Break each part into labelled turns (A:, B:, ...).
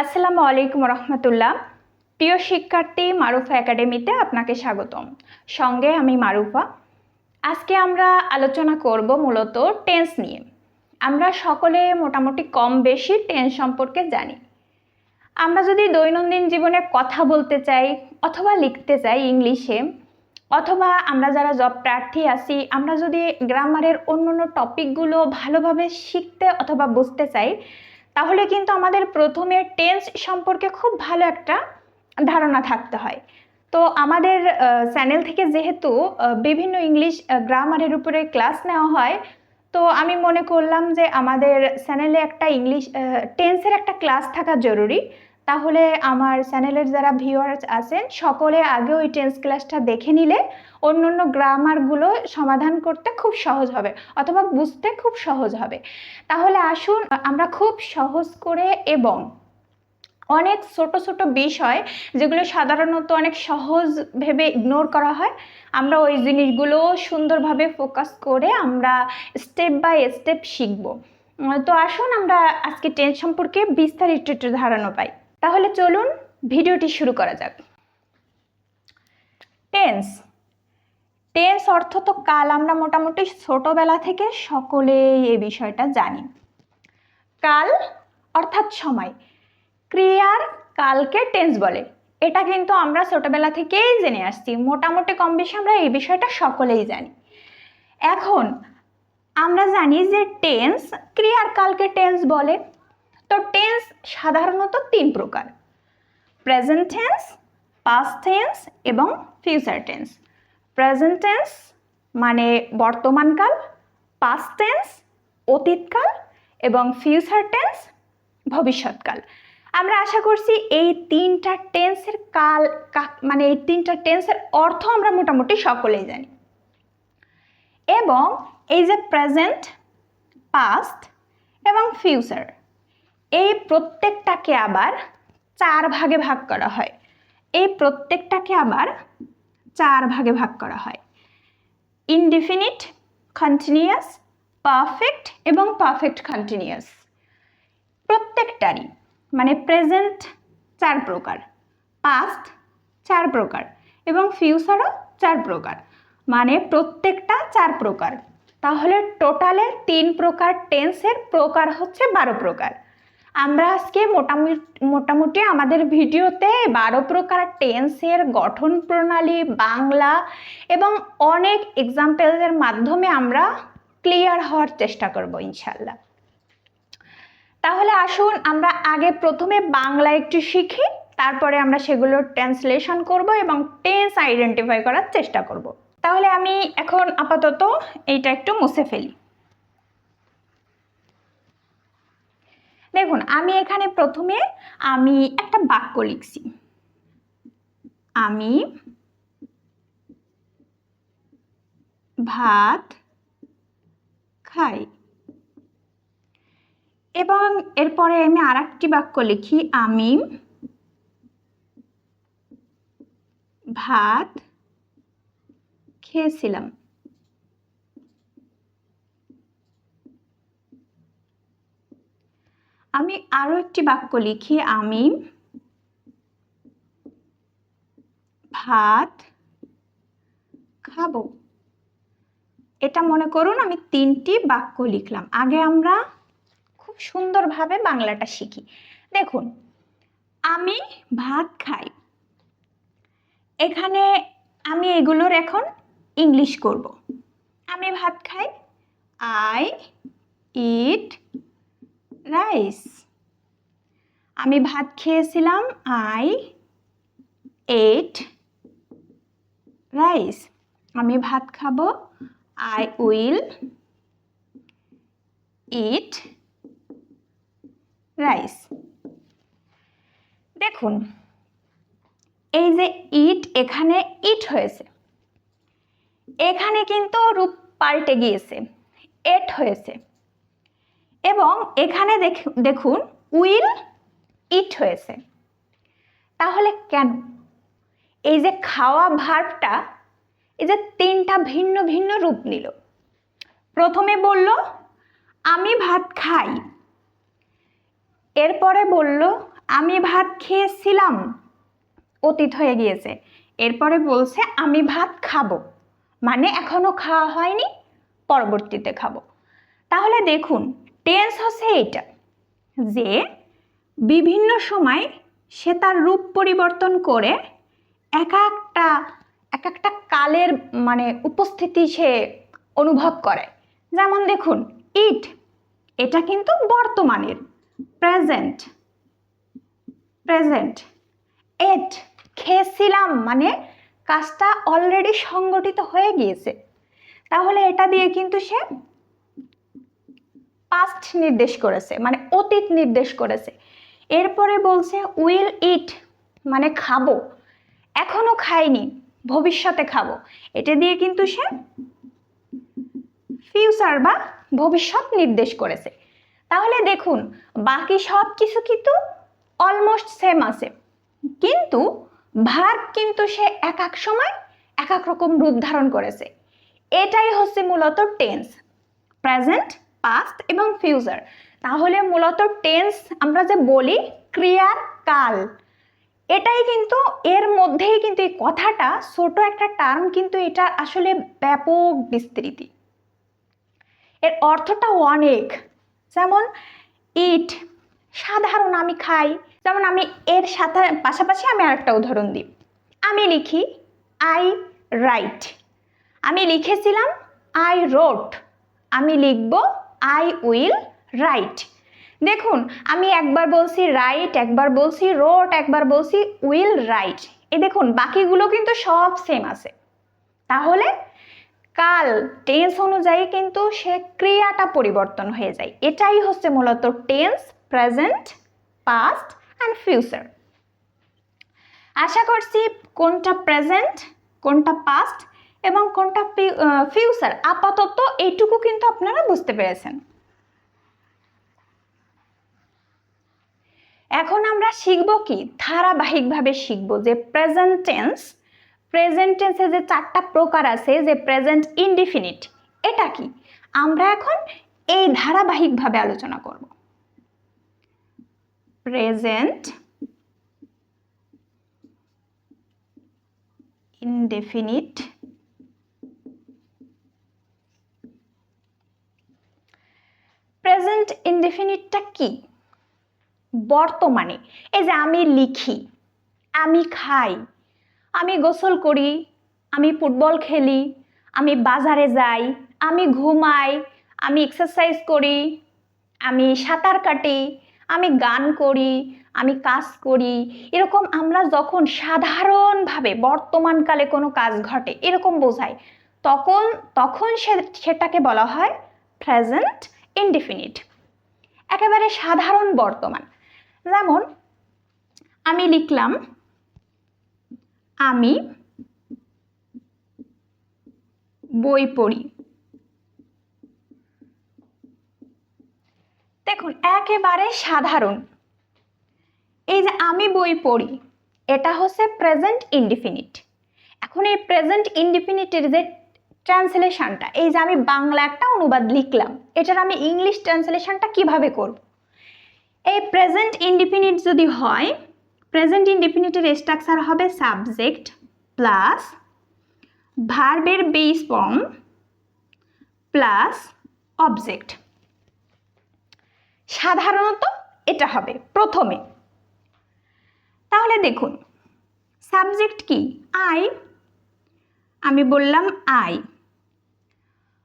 A: আসসালামু আলাইকুম রহমতুল্লাহ। প্রিয় শিক্ষার্থী, মারুফা একাডেমিতে আপনাকে স্বাগতম। সঙ্গে আমি মারুফা। আজকে আমরা আলোচনা করব মূলত টেন্স নিয়ে। আমরা সকলে মোটামুটি কম বেশি টেন্স সম্পর্কে জানি। আমরা যদি দৈনন্দিন জীবনে কথা বলতে চাই অথবা লিখতে চাই ইংলিশে, অথবা আমরা যারা জব প্রার্থী আছি, আমরা যদি গ্রামারের অন্যান্য টপিকগুলো ভালোভাবে শিখতে অথবা বুঝতে চাই, তাহলে কিন্তু আমাদের প্রথমে টেন্স সম্পর্কে খুব ভালো একটা ধারণা থাকতে হয়। তো আমাদের চ্যানেল থেকে যেহেতু বিভিন্ন ইংলিশ গ্রামারের উপরে ক্লাস নেওয়া হয়, তো আমি মনে করলাম যে আমাদের চ্যানেলে একটা ইংলিশ টেন্সের একটা ক্লাস থাকা জরুরি। তাহলে আমার চ্যানেলের যারা ভিউয়ার্স আছেন সকলে আগে ওই টেন্স ক্লাসটা দেখে নিলে অন্য গ্রামারগুলো সমাধান করতে খুব সহজ হবে অথবা বুঝতে খুব সহজ হবে। তাহলে আসুন আমরা খুব সহজ করে এবং অনেক ছোট ছোট বিষয় যেগুলো সাধারণত অনেক সহজ ভেবে ইগনোর করা হয়, আমরা ওই জিনিসগুলো সুন্দরভাবে ফোকাস করে আমরা স্টেপ বাই স্টেপ শিখব। তো আসুন আমরা আজকে টেন্স সম্পর্কে বিস্তারিত একটু ধারণা পাই। তাহলে চলুন ভিডিওটি শুরু করা যাক। টেন্স টেন্স অর্থ তো কাল। আমরা মোটামুটি ছোটবেলা থেকে সকলেই এই বিষয়টা জানি। কাল অর্থাৎ সময়, ক্রিয়ার কালকে টেন্স বলে। এটা কিন্তু আমরা ছোটবেলা থেকেই জেনে আসছি, মোটামুটি কম বেশি আমরা এই বিষয়টা সকলেই জানি। এখন আমরা জানি যে টেন্স ক্রিয়ার কালকে টেন্স বলে। তো টেন্স সাধারণত তিন প্রকার: প্রেজেন্ট টেন্স, পাস্ট টেন্স এবং ফিউচার টেন্স। প্রেজেন্ট টেন্স মানে বর্তমানকাল, পাস্ট টেন্স অতীতকাল এবং ফিউচার টেন্স ভবিষ্যৎকাল। আমরা আশা করছি এই তিনটা টেন্সের মানে এই তিনটা টেন্সের অর্থ আমরা মোটামুটি সকলেই জানি। এবং এই যে প্রেজেন্ট, পাস্ট এবং ফিউচার, এই প্রত্যেকটাকে আবার চার ভাগে ভাগ করা হয়। ইনডিফিনিট, কন্টিনিউয়াস, পারফেক্ট এবং পারফেক্ট কন্টিনিউয়াস। প্রত্যেকটারই মানে প্রেজেন্ট চার প্রকার, পাস্ট চার প্রকার এবং ফিউচারও চার প্রকার, মানে প্রত্যেকটা চার প্রকার। তাহলে টোটালে 3 প্রকার টেন্সের প্রকার হচ্ছে 12 প্রকার। আমরা আজকে মোটামুটি আমাদের ভিডিওতে 12 প্রকার টেন্সের গঠন প্রণালী, বাংলা এবং অনেক এক্সাম্পলের মাধ্যমে আমরা ক্লিয়ার হওয়ার চেষ্টা করব ইনশাল্লাহ। তাহলে আসুন আমরা আগে প্রথমে বাংলা একটু শিখি, তারপরে আমরা সেগুলোর ট্রান্সলেশন করব এবং টেন্স আইডেন্টিফাই করার চেষ্টা করব। তাহলে আমি এখন আপাতত এইটা একটু মুছে ফেলি। দেখুন, আমি এখানে প্রথমে একটা বাক্য লিখছি, আমি ভাত খাই। এবং এরপরে আমি আরেকটি বাক্য লিখি, আমি ভাত খেয়েছিলাম। আমি আরো একটি বাক্য লিখি, আমি ভাত খাবো। এটা মনে করুন আমি 3টি বাক্য লিখলাম। আগে আমরা খুব সুন্দরভাবে বাংলাটা শিখি। দেখুন, আমি ভাত খাই, এখানে আমি এগুলোর এখন ইংলিশ করব। আমি ভাত খাই, আই ইট রাইস। আমি ভাত খেয়েছিলাম, আই এট রাইস। আমি ভাত খাবো, আই উইল ইট রাইস। দেখুন, এই যে ইট, এখানে ইট হয়েছে, এখানে কিন্তু রূপ পাল্টে গিয়েছে, এট হয়েছে। এবং এখানে দেখুন উইল ইট হয়েছে। তাহলে কেন? এই যে খাওয়া ভার্বটা, এই যে 3টা ভিন্ন ভিন্ন রূপ নিল। প্রথমে বলল আমি ভাত খাই, এরপরে বলল আমি ভাত খেয়েছিলাম, অতীত হয়ে গিয়েছে। এরপরে বলছে আমি ভাত খাবো, মানে এখনো খাওয়া হয়নি, পরবর্তীতে খাবো। তাহলে দেখুন টেন্স হচ্ছে এইটা, যে বিভিন্ন সময় সে তার রূপ পরিবর্তন করে এক একটা কালের মানে উপস্থিতি সে অনুভব করে। যেমন দেখুন ইট, এটা কিন্তু বর্তমানের প্রেজেন্ট। এট, খেয়েছিলাম মানে কাজটা অলরেডি সংগঠিত হয়ে গিয়েছে, তাহলে এটা দিয়ে কিন্তু সে পাস্ট নির্দেশ করেছে, মানে অতীত নির্দেশ করেছে। এরপরে বলছে উইল ইট, মানে খাবো, এখনো খাইনি, ভবিষ্যতে খাবো। এটা দিয়ে কিন্তু সে ফিউচার বা ভবিষ্যৎ নির্দেশ করেছে। তাহলে দেখুন বাকি সব কিছু কিন্তু অলমোস্ট সেম আছে, কিন্তু ভার্ব কিন্তু সে এক এক সময় এক এক রকম রূপ ধারণ করেছে। এটাই হচ্ছে মূলত টেন্স, প্রেজেন্ট, পাস্ট এবং ফিউচার। তাহলে মূলত টেন্স আমরা যে বলি ক্রিয়ার কাল, এটাই কিন্তু এর মধ্যেই কিন্তু এই কথাটা ছোট একটা টার্ম, কিন্তু এটা আসলে ব্যাপক বিস্তৃতি, এর অর্থটা অনেক। যেমন ইট, সাধারণ আমি খাই। যেমন আমি এর সাথে পাশাপাশি আমি আরেকটা উদাহরণ দিই। আমি লিখি আই রাইট, আমি লিখেছিলাম আই রোট, আমি লিখব আই উইল রাইট। দেখুন আমি একবার বলছি রাইট, একবার বলছি রোট, একবার বলছি উইল রাইট। এ দেখুন বাকিগুলো কিন্তু সব সেম আছে। তাহলে কাল টেন্স অনুযায়ী কিন্তু সে ক্রিয়াটা পরিবর্তন হয়ে যায়। এটাই হচ্ছে মূলত tense, present, past and future. আশা করছি কোনটা প্রেজেন্ট, কোনটা পাস্ট এবং কোনটা ফিউচার আপাতত এইটুকু কিন্তু আপনারা বুঝতে পেরেছেন। এখন আমরা শিখব কি, ধারাবাহিকভাবে শিখব যে প্রেজেন্ট টেন্সে যে চারটা প্রকার আছে, যে প্রেজেন্ট ইনডিফিনিট, এটা কি আমরা এখন এই ধারাবাহিকভাবে আলোচনা করব। প্রেজেন্ট ইনডেফিনিট, প্রেজেন্ট ইনডেফিনিটটা কি? বর্তমানে এই যে আমি লিখি, আমি খাই, আমি গোসল করি, আমি ফুটবল খেলি, আমি বাজারে যাই, আমি ঘুমাই, আমি এক্সারসাইজ করি, আমি সাঁতার কাটি, আমি গান করি, আমি কাজ করি, এরকম আমরা যখন সাধারণভাবে বর্তমানকালে কোনো কাজ ঘটে এরকম বোঝাই, তখন সেটাকে বলা হয় প্রেজেন্ট ইনডেফিনিট, একেবারে সাধারণ বর্তমান। যেমন আমি লিখলাম আমি বই পড়ি। দেখুন একেবারে সাধারণ, এই যে আমি বই পড়ি এটা হচ্ছে প্রেজেন্ট ইনডিফিনিট। এখন এই প্রেজেন্ট ইনডিফিনিটের যে ট্রান্সলেশনটা, এই যে আমি বাংলা একটা অনুবাদ লিখলাম, এটার আমি ইংলিশ ট্রান্সলেশনটা কিভাবে করব? এই প্রেজেন্ট ইনডিফিনিট যদি হয়, প্রেজেন্ট ইনডিফিনিটের স্ট্রাকচার হবে সাবজেক্ট প্লাস ভার্বের বেস ফর্ম প্লাস অবজেক্ট। সাধারণত এটা হবে প্রথমে। তাহলে দেখুন সাবজেক্ট কি? আই, আমি বললাম আই।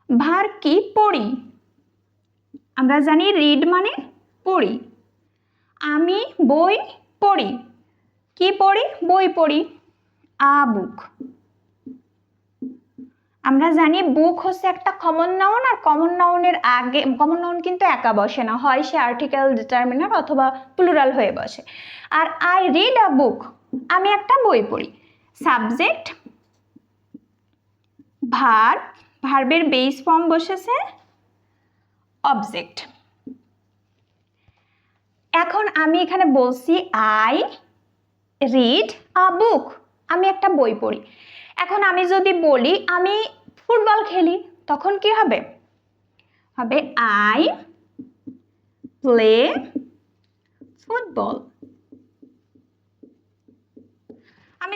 A: ভার্ব কি? পড়ি, আমরা জানি রিড মানে পড়ি। আমি বই পড়ি, কি পড়ি? বই পড়ি। আ বুক, আমরা জানি বুক হচ্ছে একটা কমন নাউন, আর কমন নাউনের আগে কমন নাউন কিন্তু একা বসে না, হয় সে আর্টিকেল ডিটারমিনার অথবা প্লুরাল হয়ে বসে। আর আই রিড আ বুক, আমি একটা বই পড়ি। সাবজেক্ট ভার্ব, ভার্বের বেস ফর্ম বসেছে অবজেক্ট। এখন আমি এখানে বলছি আই রিড আ বুক, আমি একটা বই পড়ি। এখন আমি যদি বলি আমি ফুটবল খেলি, তখন কি হবে? হবে আই প্লে ফুটবল।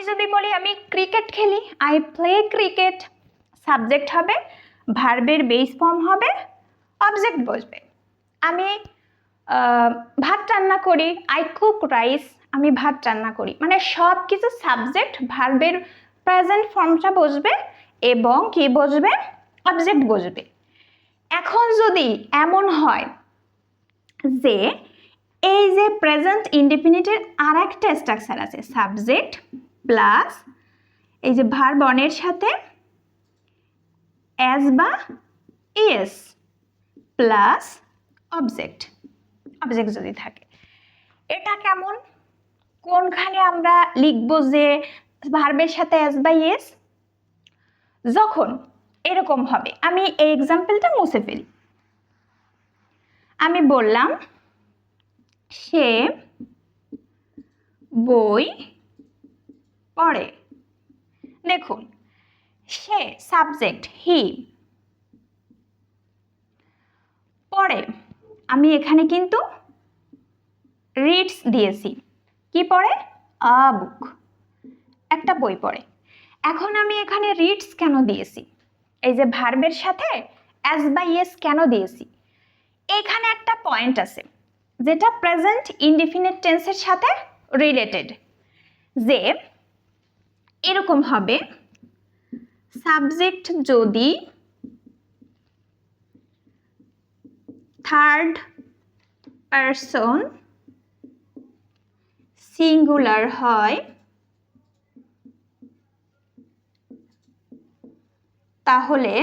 A: আমি যদি বলি আমি ক্রিকেট খেলি, আই প্লে ক্রিকেট, সাবজেক্ট হবে, ভার্বের বেস ফর্ম হবে, অবজেক্ট বসবে। আমি ভাত রান্না করি, আই কুক রাইস, আমি ভাত রান্না করি, মানে সব কিছু সাবজেক্ট, ভার্বের প্রেজেন্ট ফর্মটা বসবে এবং কি বসবে, অবজেক্ট বসবে। এখন যদি এমন হয় যে এই যে প্রেজেন্ট ইনডেফিনিটের আর একটা স্ট্রাকচার আছে, সাবজেক্ট প্লাস এই যে ভার্ব অনের সাথে অ্যাজ বা ইএস প্লাস অবজেক্ট যদি থাকে, এটা কেমন, কোনখানে আমরা লিখবো যে ভার্বের সাথে অ্যাজ বা ইএস? যখন এরকম হবে, আমি এই এক্সাম্পলটা মুছে ফেলি। আমি বললাম সে বই পড়ে। দেখুন, সে সাবজেক্ট, হি, পড়ে, আমি এখানে কিন্তু রিডস দিয়েছি, কি পড়ে, আ বুক, একটা বই পড়ে। এখন আমি এখানে রিডস কেন দিয়েছি, এই যে ভার্বের সাথে অ্যাজ বা ইয়েস কেন দিয়েছি, এখানে একটা পয়েন্ট আছে যেটা প্রেজেন্ট ইনডিফিনিট টেন্সের সাথে রিলেটেড, যে এরকম হবে, সাবজেক্ট যদি থার্ড পারসন সিঙ্গুলার হয় তাহলে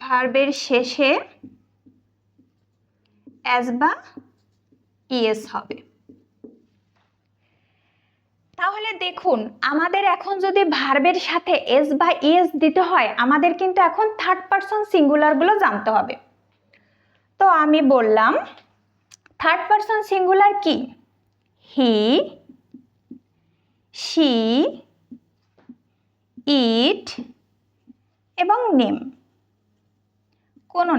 A: ভার্বের শেষে অ্যাজ বা ইএস হবে। তাহলে দেখুন, আমাদের এখন যদি ভার্বের সাথে এস বা ইএস দিতে হয়, আমাদের কিন্তু এখন থার্ড পারসন সিঙ্গুলার গুলো জানতে হবে। তো আমি বললাম থার্ড পারসন সিঙ্গুলার কি, হি, শি, ইট এবং নেম, কোনো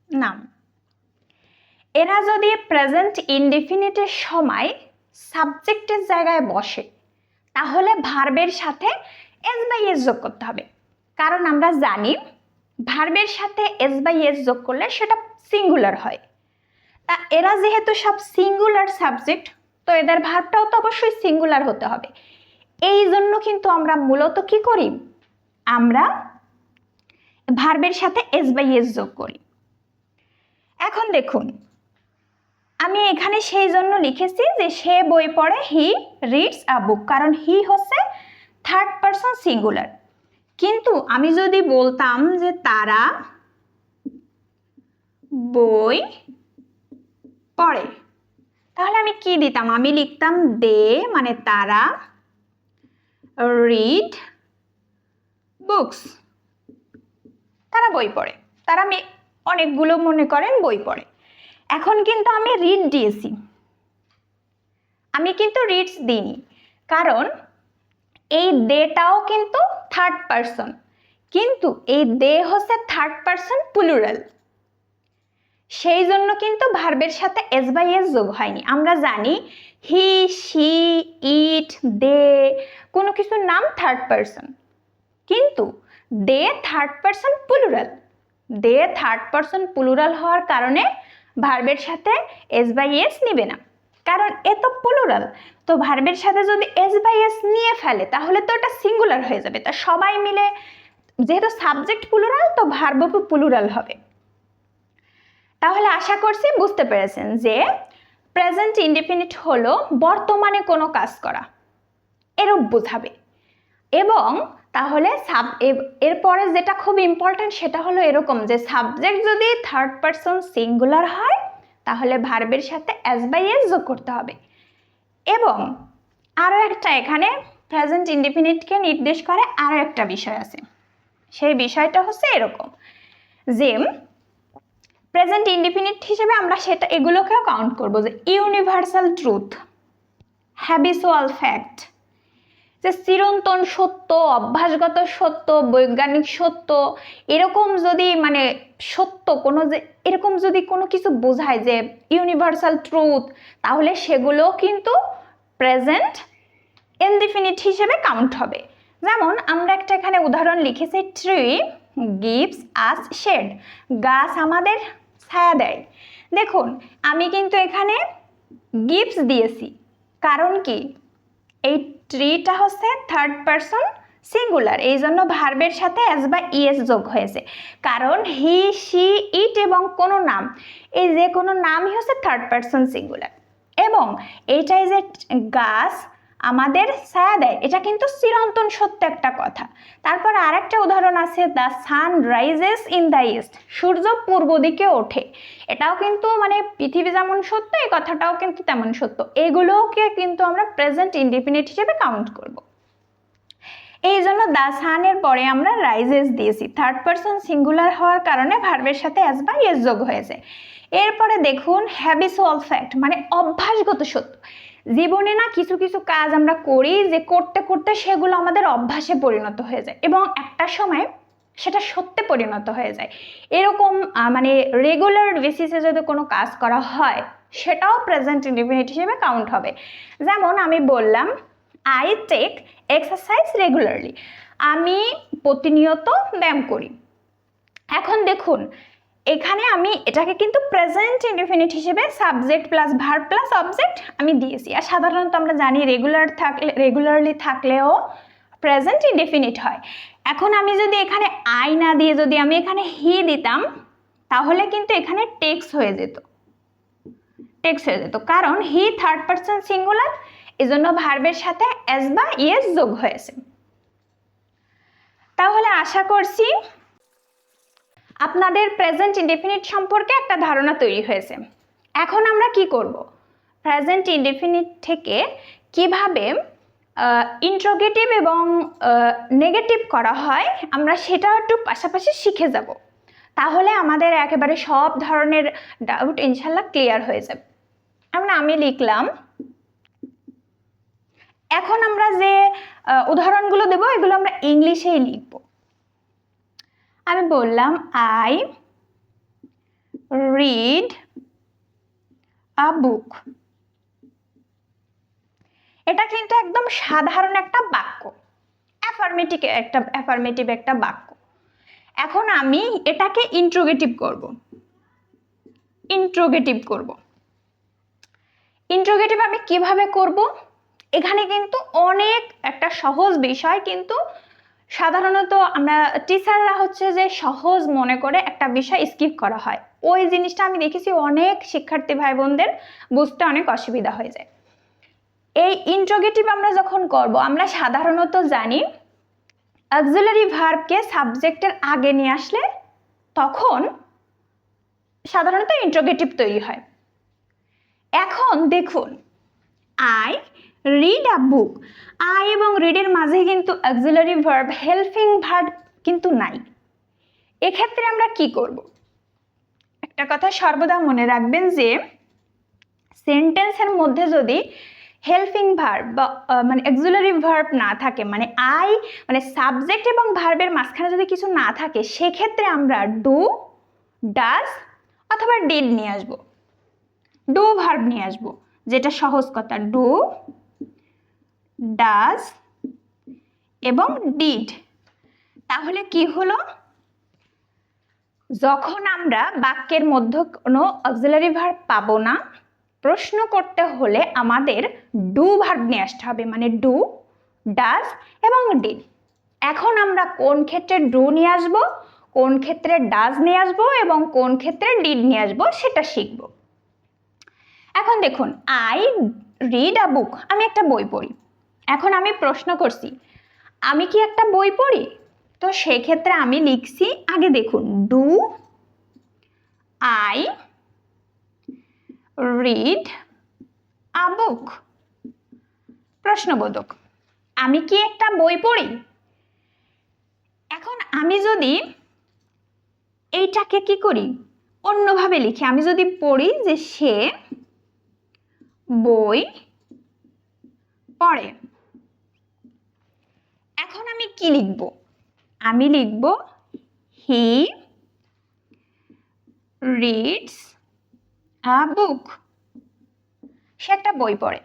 A: নাম। এরা যদি প্রেজেন্ট ইনডেফিনিটের সময় সাবজেক্টের জায়গায় বসে, তাহলে ভার্বের সাথে এস বা ইএস যোগ করতে হবে, কারণ আমরা জানি ভার্বের সাথে এস বা ইএস যোগ করলে সেটা সিঙ্গুলার হয়। তা এরা যেহেতু সব সিঙ্গুলার সাবজেক্ট, তো এদের ভার্বটাও তো অবশ্যই সিঙ্গুলার হতে হবে। এই জন্য কিন্তু আমরা মূলত কি করি, আমরা ভার্বের সাথে এস বা ইএস যোগ করি। এখন দেখুন, আমি এখানে সেই জন্য লিখেছি যে সে বই পড়ে, হি রিডস আ বুক, কারণ হি হচ্ছে থার্ড পারসন সিঙ্গুলার। কিন্তু আমি যদি বলতাম যে তারা বই পড়ে, তাহলে আমি কি দিতাম, আমি লিখতাম দে, মানে তারা রিড বুকস, তারা বই পড়ে, তারা অনেকগুলো মনে করেন বই পড়ে। এখন কিন্তু আমি রিড দিয়েছি, আমি কিন্তু রিডস দিইনি, কারণ এই দেটাও কিন্তু থার্ড পারসন, কিন্তু এই দে হচ্ছে থার্ড পারসন প্লুরাল, সেই জন্য কিন্তু ভার্বের সাথে এস বাই এস যোগ হয়নি। আমরা জানি হি, শি, ইট, দে, কোনো কিছুর নাম থার্ড পারসন, কিন্তু দে থার্ড পারসন প্লুরাল, দে থার্ড পারসন প্লুরাল হওয়ার কারণে ভার্বের সাথে এস বাই এস নিবে না, কারণ এ তো প্লুরাল। তো ভার্বের সাথে যদি এস বাই এস নিয়ে ফেলে তাহলে তো এটা সিঙ্গুলার হয়ে যাবে। তা সবাই মিলে, যেহেতু সাবজেক্ট প্লুরাল, তো ভার্বও প্লুরাল হবে। তাহলে আশা করছি বুঝতে পেরেছেন যে প্রেজেন্ট ইনডেফিনিট হলো বর্তমানে কোনো কাজ করা, এরূপ বোঝাবে। এবং তাহলে এরপরে যেটা খুব ইম্পর্টেন্ট সেটা হলো এরকম, যে সাবজেক্ট যদি থার্ড পারসন সিঙ্গুলার হয় তাহলে ভার্বের সাথে এস বাই এস যোগ করতে হবে। এবং আরও একটা এখানে প্রেজেন্ট ইনডেফিনিটকে নির্দেশ করে আরও একটা বিষয় আছে, সেই বিষয়টা হচ্ছে এরকম যে প্রেজেন্ট ইনডেফিনিট হিসেবে আমরা এগুলোকেও কাউন্ট করব, যে ইউনিভার্সাল ট্রুথ, হ্যাবিচুয়াল ফ্যাক্ট, যে চিরন্তন সত্য, অভ্যাসগত সত্য, বৈজ্ঞানিক সত্য, এরকম যদি মানে সত্য কোনো যে এরকম যদি কোনো কিছু বোঝায় যে ইউনিভার্সাল ট্রুথ, তাহলে সেগুলো কিন্তু প্রেজেন্ট ইনডিফিনিট হিসেবে কাউন্ট হবে। যেমন আমরা একটা এখানে উদাহরণ লিখেছি, ট্রি গিভস আস শেড, গাছ আমাদের ছায়া দেয়। দেখুন আমি কিন্তু এখানে গিভস দিয়েছি, কারণ কি এই ট্রিটা হচ্ছে থার্ড পারসন সিঙ্গুলার, এই জন্য ভার্বের সাথে এস বা ইএস যোগ হয়েছে। কারণ হি, শি, ইট এবং কোনো নাম, এই যে কোনো নামই হচ্ছে থার্ড পারসন সিঙ্গুলার। এবং এইটাই যে গাছ আমাদের ছায়া দেয়, এটা কিন্তু চিরন্তন সত্য একটা কথা। তারপর আরেকটা উদাহরণ আছে, the sun rises in the east, সূর্য পূর্ব দিকে ওঠে, এটাও কিন্তু মানে পৃথিবী যেমন সত্য এই কথাটাও কিন্তু তেমন সত্য। এগুলোকে কিন্তু আমরা প্রেজেন্ট ইনডিফিনিট হিসেবে কাউন্ট করব। এই জন্য দ্য সানের পরে আমরা রাইজেস দিয়েছি, থার্ড পারসন সিঙ্গুলার হওয়ার কারণে ভার্বের সাথে এস বা ইএস যোগ হয়েছে। এরপরে দেখুন হ্যাবিচুয়াল ফ্যাক্ট, মানে অভ্যাসগত সত্য। জীবনে না কিছু কিছু কাজ আমরা করি যে করতে করতে সেগুলো আমাদের অভ্যাসে পরিণত হয়ে যায় এবং একটা সময় সেটা সত্যে পরিণত হয়ে যায়। এরকম মানে রেগুলার বেসিসে যদি কোনো কাজ করা হয় সেটাও প্রেজেন্ট ইনডিফিনিট হিসেবে কাউন্ট হবে। যেমন আমি বললাম আই টেক এক্সারসাইজ রেগুলারলি, আমি প্রতিনিয়ত ব্যায়াম করি। এখন দেখুন এখানে আমি এটাকে কিন্তু প্রেজেন্ট ইনডিফিনিট হিসেবে subject plus verb plus object আমি দিয়েছি। আর সাধারণত আমরা জানি রেগুলারলি থাকলেও প্রেজেন্ট ইনডিফিনিট হয়। এখন আমি যদি এখানে আই না দিয়ে যদি আমি এখানে হি দিতাম তাহলে কিন্তু এখানে টেক্স হয়ে যেত, কারণ হি থার্ড পারসন সিঙ্গুলার, এজন্য ভার্বের সাথে এস বা ইএস যোগ হয়েছে। তাহলে আশা করছি আপনাদের প্রেজেন্ট ইনডিফিনিট সম্পর্কে একটা ধারণা তৈরি হয়েছে। এখন আমরা কি করব, প্রেজেন্ট ইনডিফিনিট থেকে কিভাবে ইন্ট্রোগেটিভ এবং নেগেটিভ করা হয় আমরা সেটা একটু পাশাপাশি শিখে যাব। তাহলে আমাদের একেবারে সব ধরনের ডাউট ইনশাল্লাহ ক্লিয়ার হয়ে যাবে। আমি লিখলাম, এখন আমরা যে উদাহরণগুলো দেব এগুলো আমরা ইংলিশেই লিখব। আমি বললাম আই রিড আ বুক, এটা কিন্তু একদম সাধারণ একটা বাক্য, অ্যাফার্মেটিভ একটা বাক্য। এখন আমি এটাকে ইন্ট্রোগেটিভ করব। ইন্ট্রোগেটিভ আমি কিভাবে করব, এখানে কিন্তু অনেক একটা সহজ বিষয়, কিন্তু সাধারণত আমরা টিচাররা হচ্ছে যে সহজ মনে করে একটা বিষয় স্কিপ করা হয়, ওই জিনিসটা আমি দেখেছি অনেক শিক্ষার্থী ভাই বোনদের বুঝতে অনেক অসুবিধা হয়ে যায়। এই ইন্ট্রোগেটিভ আমরা যখন করব আমরা সাধারণত জানি অক্সিলারি ভার্বকে সাবজেক্টের আগে নিয়ে আসলে তখন সাধারণত ইন্ট্রোগেটিভ তৈরি হয়। এখন দেখুন I read a book, I এবং রিডের মাঝে কিন্তু অক্সিলারি ভার্ব হেল্পিং ভার্ব কিন্তু নাই। এক্ষেত্রে আমরা কি করব, একটা কথা সর্বদা মনে রাখবেন যে সেন্টেন্সের মধ্যে যদি হেল্পিং ভার্ব বা মানে অক্সিলারি ভার্ব না থাকে, মানে আই মানে সাবজেক্ট এবং ভার্বের মাঝখানে যদি কিছু না থাকে, সেক্ষেত্রে আমরা ডু, ডাজ অথবা ডিড নিয়ে আসবো। ডু ভার্ব নিয়ে আসবো, যেটা সহজ কথা, ডু, ডাজ এবং ডিড। তাহলে কি হলো, যখন আমরা বাক্যের মধ্যে কোনো অক্সিলারি ভার্ব পাবো না, প্রশ্ন করতে হলে আমাদের ডু ভার্ব নিয়ে আসতে হবে, মানে ডু, ডাজ এবং ডিড। এখন আমরা কোন ক্ষেত্রে ডু নিয়ে আসবো, কোন ক্ষেত্রে ডাজ নিয়ে আসবো এবং কোন ক্ষেত্রে ডিড নিয়ে আসবো সেটা শিখব। এখন দেখুন আই রিড আ বুক, আমি একটা বই পড়ি। এখন আমি প্রশ্ন করছি আমি কি একটা বই পড়ি, তো সেই ক্ষেত্রে আমি লিখছি আগে দেখুন ডু আই রিড আ বুক, প্রশ্নবোধক, আমি কি একটা বই পড়ি। এখন আমি যদি এইটাকে কি করি অন্যভাবে লিখি, আমি যদি পড়ি যে সে বই পড়ে, এখন আমি কি লিখব? আমি লিখব হি রিডস আ বুক। সে একটা বই পড়ে।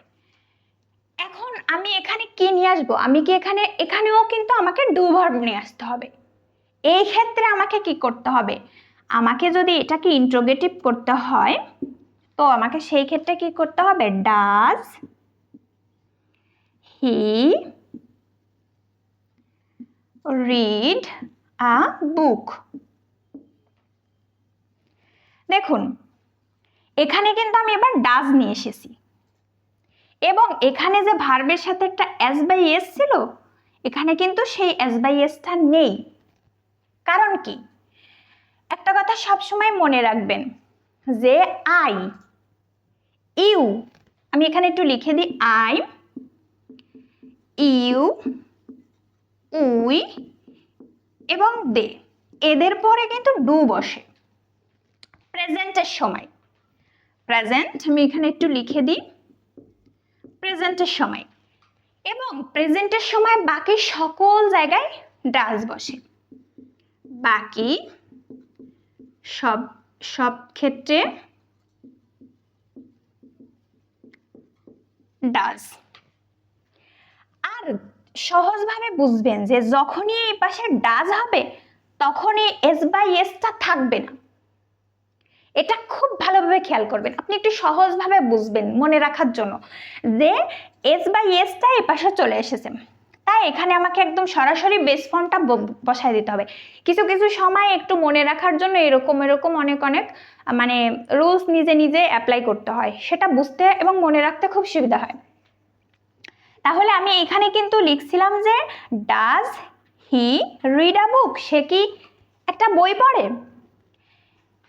A: এখন আমি এখানে কি নিয়ে আসবো? আমি কি এখানেও কিন্তু আমাকে ডু ভার্ব নিয়ে আসতে হবে। এই ক্ষেত্রে আমাকে কি করতে হবে? আমাকে যদি এটাকে ইন্ট্রোগেটিভ করতে হয় তো আমাকে সেই ক্ষেত্রে কি করতে হবে? ডাজ হি রিড আ বুক। দেখুন এখানে কিন্তু আমি এবার ডাজ নিয়ে এসেছি এবং এখানে যে ভার্বের সাথে একটা এস বাই এস ছিল, এখানে কিন্তু সেই এস বাই এসটা নেই। কারণ কি? একটা কথা সবসময় মনে রাখবেন যে আই, ইউ, আমি এখানে একটু লিখে দিই, আই, ইউ, উই এবং দে, এদের পরে কিন্তু ডু বসে প্রেজেন্টের সময়। প্রেজেন্ট আমি এখানে একটু লিখে দিই, প্রেজেন্টের সময়। এবং প্রেজেন্টের সময় বাকি সকল জায়গায় ডাজ বসে। বাকি সব ক্ষেত্রে ডাজ। আর সহজভাবে বুঝবেন যে যখনই এই পাশে ডাজ হবে তখনই এস বাই এসটা থাকবে না। এটা খুব ভালোভাবে খেয়াল করবেন, আপনি একটু সহজভাবে বুঝবেন মনে রাখার জন্য যে এস বাই এসটা এই পাশে চলে এসেছে, তাই এখানে আমাকে একদম সরাসরি বেস ফর্মটা বসায় দিতে হবে। কিছু কিছু সময় একটু মনে রাখার জন্য এরকম অনেক মানে রুলস নিজে নিজে অ্যাপ্লাই করতে হয়, সেটা বুঝতে এবং মনে রাখতে খুব সুবিধা হয়। তাহলে আমি এখানে কিন্তু লিখছিলাম যে ডাজ হি রিড আ বুক, সে কি একটা বই পড়ে।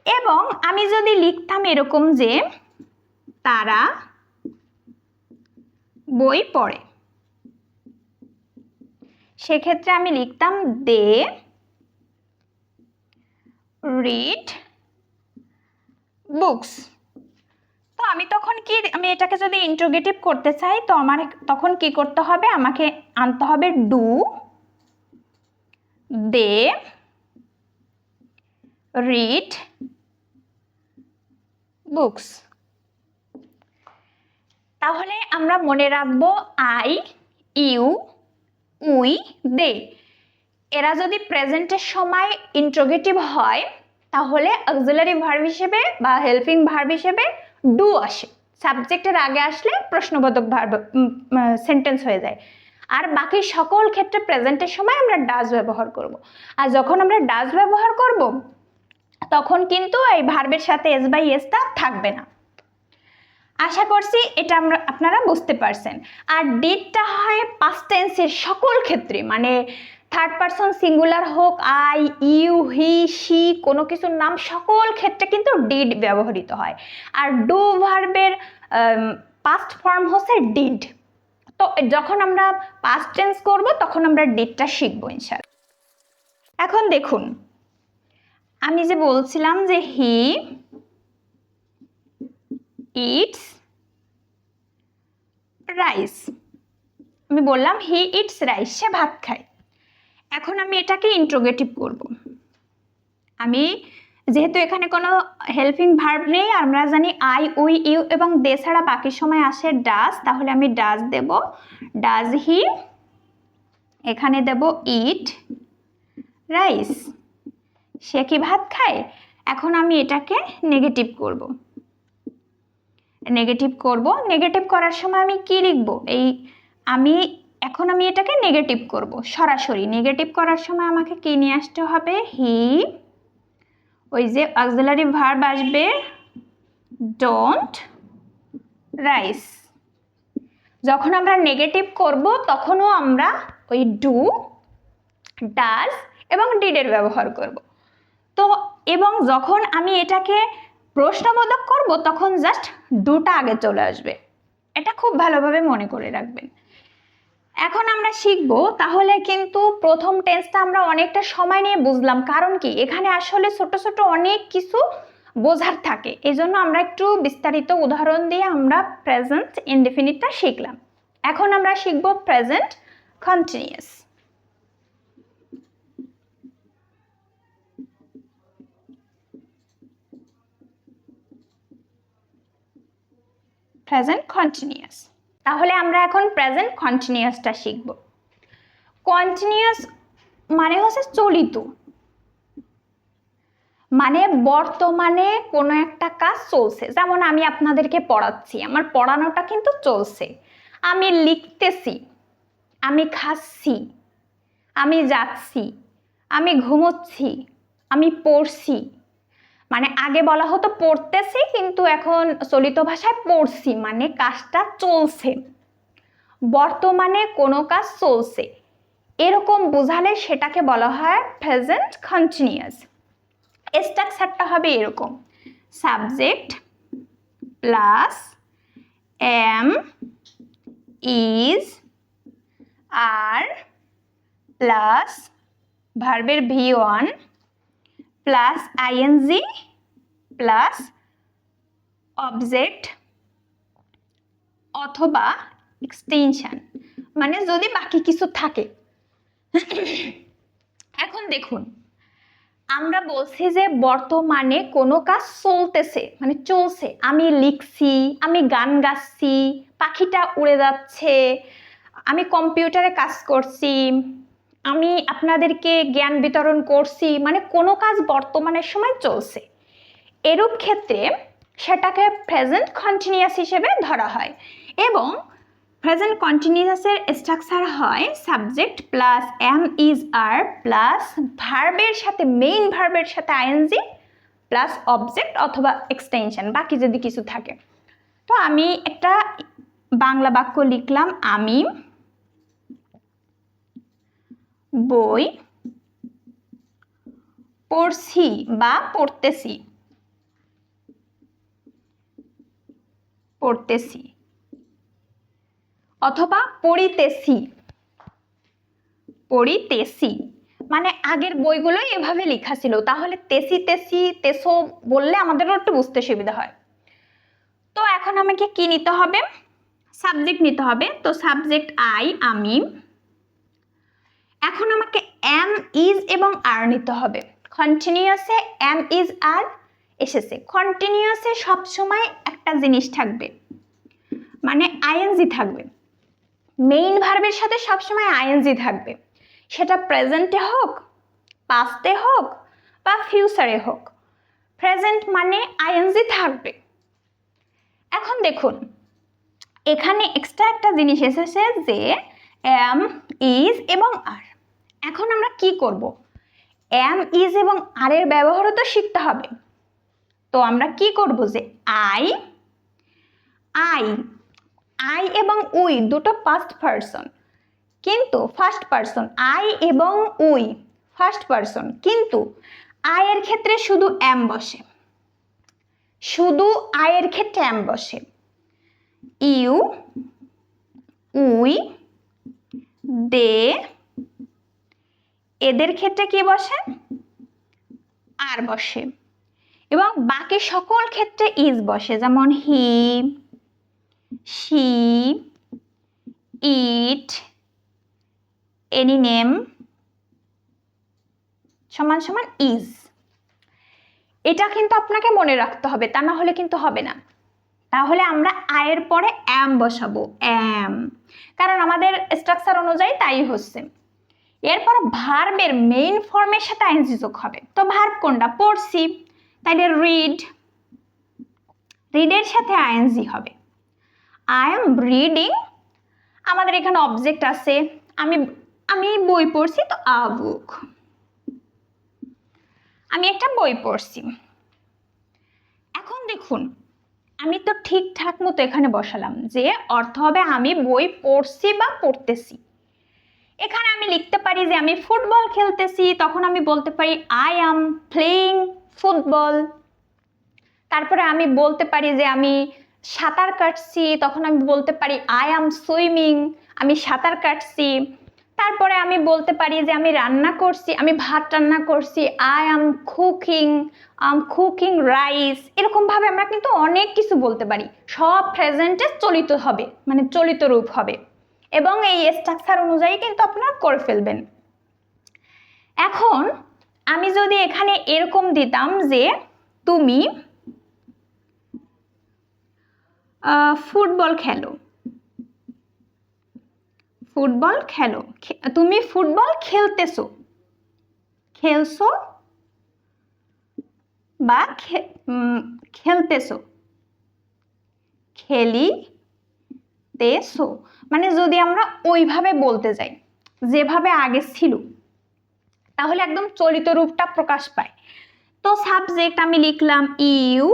A: এবং আমি যদি লিখতাম এরকম যে তারা বই পড়ে, সেক্ষেত্রে আমি লিখতাম দে রিড বুকস। তো আমি এটাকে যদি ইন্ট্রোগেটিভ করতে চাই তো আমার তখন কি করতে হবে? আমাকে আনতে হবে ডু, দে রিড বুকস। তাহলে আমরা মনে রাখবো আই, ইউ, উই, দে, এরা যদি প্রেজেন্টের সময় ইন্ট্রোগেটিভ হয় তাহলে অক্সিলারি ভার্ব হিসেবে বা হেল্পিং ভার্ব হিসেবে ডু আসে। সাবজেক্টের আগে আসলে প্রশ্নবোধক ভার্ব সেন্টেন্স হয়ে যায়। আর বাকি সকল ক্ষেত্রে প্রেজেন্টের সময় আমরা ডাজ ব্যবহার করব। আর যখন আমরা ডাজ ব্যবহার করব তখন কিন্তু এই ভার্বের সাথে এস বাই এসটা থাকবে না। আশা করছি এটা আপনারা বুঝতে পারছেন। আর ডিডটা হয় পাস্ট টেন্সের সকল ক্ষেত্রে, মানে থার্ড পারসন সিঙ্গুলার হোক, আই, ইউ, হি, শি, কোনো কিছুর নাম সকল ক্ষেত্রে কিন্তু ডিড ব্যবহৃত হয়। আর ডু ভার্বের পাস্ট ফর্ম হচ্ছে ডিড। তো যখন আমরা পাস্ট টেন্স করব তখন আমরা ডিডটা শিখবো ইনশাআল্লাহ। এখন দেখুন আমি যে বলছিলাম যে হি ইটস রাইস, আমি বললাম হি ইটস রাইস, সে ভাত খায়। এখন আমি এটাকে ইন্ট্রোগেটিভ করব। আমি যেহেতু এখানে কোনো হেল্পিং ভার্ব নেই, আমরা জানি আই, উই, ইউ এবং দে ছাড়া বাকি সময় আসে ডাজ, তাহলে আমি ডাজ দেব। ডাজ হি, এখানে দেব ইট রাইস, সে কি ভাত খায়। এখন আমি এটাকে নেগেটিভ করব। নেগেটিভ করার সময় আমি কি লিখব? এখন আমি এটাকে নেগেটিভ করব সরাসরি। নেগেটিভ করার সময় আমাকে কি নিয়ে আসতে হবে? হি, ওই যে অক্সিলারি ভার্ব আসবে ডোন্ট রাইস। যখন আমরা নেগেটিভ করব তখনও আমরা ওই ডু, ডাজ এবং ডিডের ব্যবহার করব। তো এবং যখন আমি এটাকে প্রশ্নবোধক করব তখন জাস্ট ডুটা আগে চলে আসবে। এটা খুব ভালোভাবে মনে করে রাখবেন। এখন আমরা শিখব, তাহলে কিন্তু প্রথম টেন্সটা আমরা অনেকটা সময় নিয়ে বুঝলাম, কারণ কি এখানে আসলে ছোট ছোট অনেক কিছু বোঝার থাকে, এই জন্য আমরা একটু বিস্তারিত উদাহরণ দিয়ে আমরা প্রেজেন্ট ইনডেফিনিটটা শিখলাম। এখন আমরা শিখব প্রেজেন্ট কন্টিনিউয়াস। Present continuous. তাহলে আমরা এখন প্রেজেন্ট কন্টিনিউয়াসটা শিখব। কন্টিনিউয়াস মানে হচ্ছে চলিত, মানে বর্তমানে কোনো একটা কাজ চলছে। যেমন আমি আপনাদেরকে পড়াচ্ছি, আমার পড়ানোটা কিন্তু চলছে। আমি লিখতেছি, আমি খাচ্ছি, আমি যাচ্ছি, আমি ঘুমোচ্ছি, আমি পড়ছি। মানে আগে বলা হতো পড়তেছি, কিন্তু এখন চলিত ভাষায় পড়ছি, মানে কাজটা চলছে, বর্তমানে কোনো কাজ চলছে, এরকম বোঝালে সেটাকে বলা হয় প্রেজেন্ট কন্টিনিউয়াস। স্ট্রাকচারটা হবে এরকম: subject plus am is are plus ভার্বের V1 plus ING plus object অথবা এক্সটেনশন, মানে যদি বাকি কিছু থাকে। এখন দেখুন, আমরা বলছি যে বর্তমানে কোনো কাজ চলতেছে, মানে চলছে। আমি লিখছি, আমি গান গাচ্ছি, পাখিটা উড়ে যাচ্ছে, আমি কম্পিউটারে কাজ করছি, আমি আপনাদেরকে জ্ঞান বিতরণ করছি, মানে কোনো কাজ বর্তমানের সময় চলছে। এরূপ ক্ষেত্রে সেটাকে প্রেজেন্ট কন্টিনিউয়াস হিসেবে ধরা হয়। এবং প্রেজেন্ট কন্টিনিউয়াসের স্ট্রাকচার হয় subject plus am is are plus ভার্বের সাথে, মেইন ভার্বের সাথে আইএনজি প্লাস অবজেক্ট অথবা এক্সটেনশন, বাকি যদি কিছু থাকে। তো আমি একটা বাংলা বাক্য লিখলাম, আমি বই পড়ছি বা পড়তেছি, পড়তেছি অথবা পড়িতেছি, পড়িতেছি। মানে আগের বইগুলো এভাবে লেখা ছিল, তাহলে তেসি তেসি তেসো বললে আমাদেরও একটু বুঝতে সুবিধা হয়। তো এখন আমাকে কি নিতে হবে? সাবজেক্ট নিতে হবে। তো সাবজেক্ট আই, আমি। এখন আমাকে এম ইজ এবং আর নিতে হবে। কন্টিনিউয়াসে এম ইজ আর এসেছে। কন্টিনিউয়াসে সবসময় একটা জিনিস থাকবে, মানে আইএনজি থাকবে। মেইন ভার্বের সাথে সবসময় আইএনজি থাকবে, সেটা প্রেজেন্টে হোক, পাস্টে হোক বা ফিউচারে হোক, প্রেজেন্ট মানে আইএনজি থাকবে। এখন দেখুন, এখানে এক্সট্রা একটা জিনিস এসেছে যে এম ইজ এবং আর। এখন আমরা কি করব? এম ইজ এবং আর এর ব্যবহারও তো শিখতে হবে। তো আমরা কি করব যে আই আই আই এবং উই দুটো ফার্স্ট পারসন, কিন্তু ফার্স্ট পারসন আই এবং উই ফার্স্ট পারসন, কিন্তু আই এর ক্ষেত্রে শুধু এম বসে, শুধু আই এর ক্ষেত্রে এম বসে। ইউ, উই, দে, এদের ক্ষেত্রে কি বসে? আর বসে। এবং বাকি সকল ক্ষেত্রে ইজ বসে, যেমন হি, শি, ইট, এনি নেম সমান সমান ইজ। এটা কিন্তু আপনাকে মনে রাখতে হবে, তা না হলে কিন্তু হবে না। তাহলে আমরা আয়ের পরে এম বসাবো, এম, কারণ আমাদের স্ট্রাকচার অনুযায়ী তাই হচ্ছে। এরপর ভার্বের মেইন ফর্মের সাথে আইএনজি যোগ হবে। তো ভার্ব কোনটা? পড়ছি, তাইলে রিড, রিডের সাথে আইএনজি হবে। আই এম রিডিং, আমাদের এখানে অবজেক্ট আছে, আমি আমি বই পড়ছি, তো আ বুক, আমি একটা বই পড়ছি। এখন দেখুন, আমি তো ঠিকঠাক মতো এখানে বসালাম যে অর্থ হবে আমি বই পড়ছি বা পড়তেছি। এখানে আমি লিখতে পারি যে আমি ফুটবল খেলতেছি, তখন আমি বলতে পারি আই অ্যাম প্লেইং ফুটবল। তারপরে আমি বলতে পারি যে আমি সাঁতার কাটছি, তখন আমি বলতে পারি আই অ্যাম সুইমিং, আমি সাঁতার কাটছি। তারপরে আমি বলতে পারি যে আমি রান্না করছি, আমি ভাত রান্না করছি, আই অ্যাম কুকিং রাইস। এরকমভাবে আমরা কিন্তু অনেক কিছু বলতে পারি, সব প্রেজেন্টে চলিত হবে, মানে চলিত রূপ হবে। এবং এই স্ট্রাকচার অনুযায়ী কিন্তু আপনারা করে ফেলবেন। এখন আমি যদি এখানে এরকম দিতাম যে তুমি ফুটবল খেলো, ফুটবল খেলো, তুমি ফুটবল খেলতেছো, খেলছো বা খেলতেছো, খেলিতেছো। মানে যদি আমরা ওইভাবে বলতে যাই যেভাবে আগে ছিল, তাহলে একদম চলিত রূপটা প্রকাশ পায়। তো সাবজেক্ট আমি লিখলাম ইউ।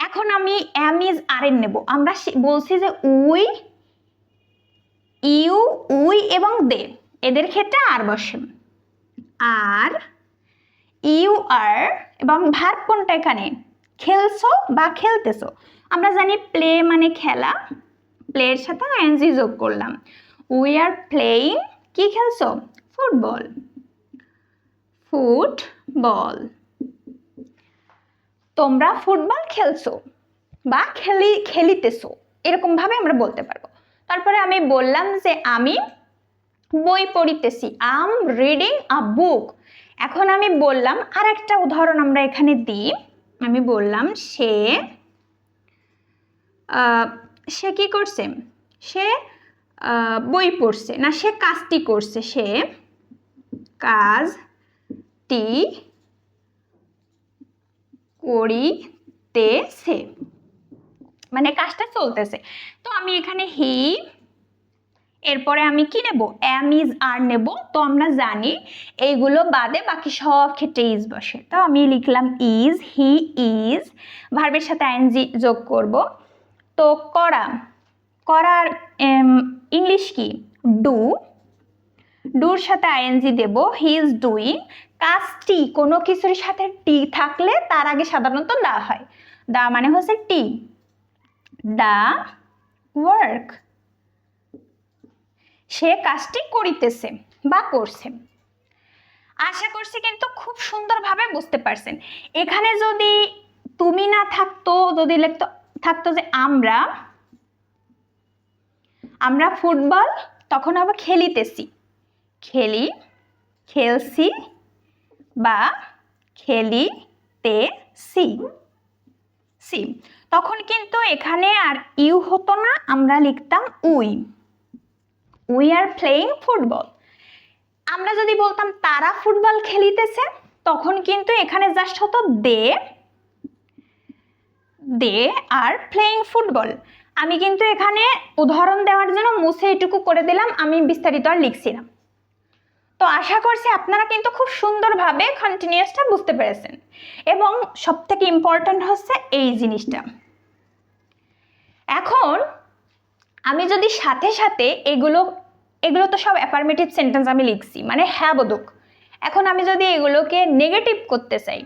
A: এখন আমি এম ইজ আর এন নেব। আমরা বলছি যে উই, ইউ, উই এবং দে, এদের ক্ষেত্রে আর বসে। আর ইউ আর এবং ভার্ব কোনটা এখানে? খেলছো বা খেলতেছো। আমরা জানি প্লে মানে খেলা, প্লের সাথে আইএনজি যোগ করলাম। উই আর প্লেইং, কি খেলছো? Football, football. তোমরা ফুটবল খেলছো বা খেলিতেছো, এরকম ভাবে আমরা বলতে পারবো। তারপরে আমি বললাম যে আমি বই পড়িতেছি, আম রিডিং আ বুক। এখন আমি বললাম আর একটা উদাহরণ আমরা এখানে দিই। আমি বললাম সে সে কি করছে? সে বই পড়ছে, না সে কাজটি করছে, সে কাজটি করিতেছে, মানে কাজটা চলতেছে। তো আমি এখানে হি, এরপরে আমি কি নেব? এম ইজ আর নেব। তো আমরা জানি এইগুলো বাদে বাকি সব ক্ষেত্রে ইজ বসে। তো আমি লিখলাম ইজ, হি ইজ, ভার্বের সাথে আইএনজি যোগ করব। তো করা, করার ইংলিশ কি? ডু, ডুর সাথে আইএনজি দেব, হি ইজ ডুইং। কাজটি কোনো কিছুর সাথে টি থাকলে তার আগে সাধারণত দা হয়। দা মানে হচ্ছে টি, দা ওয়ার্ক, সে কাজটি করিতেছে বা করছে। আশা করছি কিন্তু খুব সুন্দরভাবে বুঝতে পারছেন। এখানে যদি তুমি না থাকতো, যদি থাকতো যে আমরা, আমরা ফুটবল, তখন আবার খেলিতেছি, খেলি, খেলছি বা খেলিতেছি, সি, তখন কিন্তু এখানে আর ইউ হতো না, আমরা লিখতাম we, we are playing football. আমরা যদি বলতাম তারা ফুটবল খেলিতেছে, তখন কিন্তু এখানে জাস্ট হতো দে, দে আর প্লেইং ফুটবল। আমি কিন্তু এখানে উদাহরণ দেওয়ার জন্য মুছে এটুকু করে দিলাম, আমি বিস্তারিত আর লিখছি না। তো আশা করছি আপনারা কিন্তু খুব সুন্দরভাবে কন্টিনিউয়াসটা বুঝতে পেরেছেন। এবং সবথেকে ইম্পর্ট্যান্ট হচ্ছে এই জিনিসটা। এখন আমি যদি সাথে সাথে এগুলো তো সব অ্যাফার্মেটিভ সেন্টেন্স আমি লিখছি, মানে হ্যাঁ বোধক। এখন আমি যদি এগুলোকে নেগেটিভ করতে চাই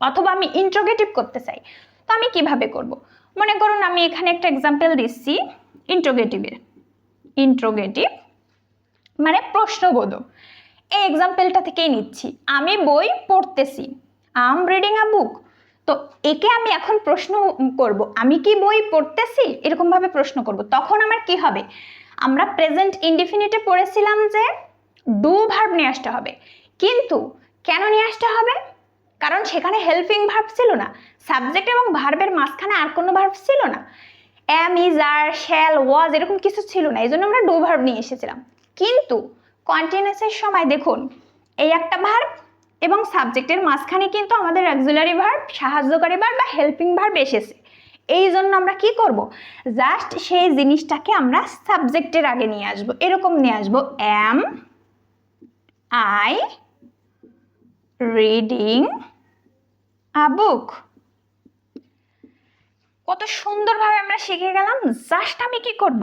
A: অথবা আমি ইন্ট্রোগেটিভ করতে চাই, তো আমি কিভাবে করব? মনে করুন আমি এখানে একটা এক্সাম্পল দিচ্ছি ইন্ট্রোগেটিভের। ইন্ট্রোগেটিভ মানে প্রশ্নবোধক। এই এক্সাম্পলটা থেকেই নিচ্ছি, আমি বই পড়তেছি, আম রিডিং আ বুক। তো একে আমি এখন প্রশ্ন করব, আমি কি বই পড়তেছি, এরকম ভাবে প্রশ্ন করব। তখন আমার কি হবে? আমরা প্রেজেন্ট ইনডিফিনিটে পড়েছিলাম যে ডু ভার্ব নিয়ে আসতে হবে, কিন্তু কেন নিয়ে আসতে হবে? কারণ সেখানে হেল্পিং ভার্ব ছিল না, সাবজেক্ট এবং ভার্বের মাঝখানে আর কোনো ভার্ব ছিল না। এম, ইজ, আর, শ্যাল, ওয়াজ এরকম কিছু ছিল না, এই জন্য আমরা ডু ভার্ব নিয়ে এসেছিলাম। কিন্তু কন্টিনিউয়াসের সময় দেখুন এই একটা ভার্ব এবং সাবজেক্টের মাঝখানে কিন্তু আমাদের অক্সিলারি ভার্ব, সাহায্যকারী ভার্ব বা হেল্পিং ভার্ব এসেছে। এই জন্য আমরা কি করব? জাস্ট সেই জিনিসটাকে আমরা সাবজেক্টের আগে নিয়ে আসব, এরকম নিয়ে আসব, এম আই রিডিং আ বুক। কত সুন্দরভাবে আমরা শিখে গেলাম। জাস্ট আমি কি করব?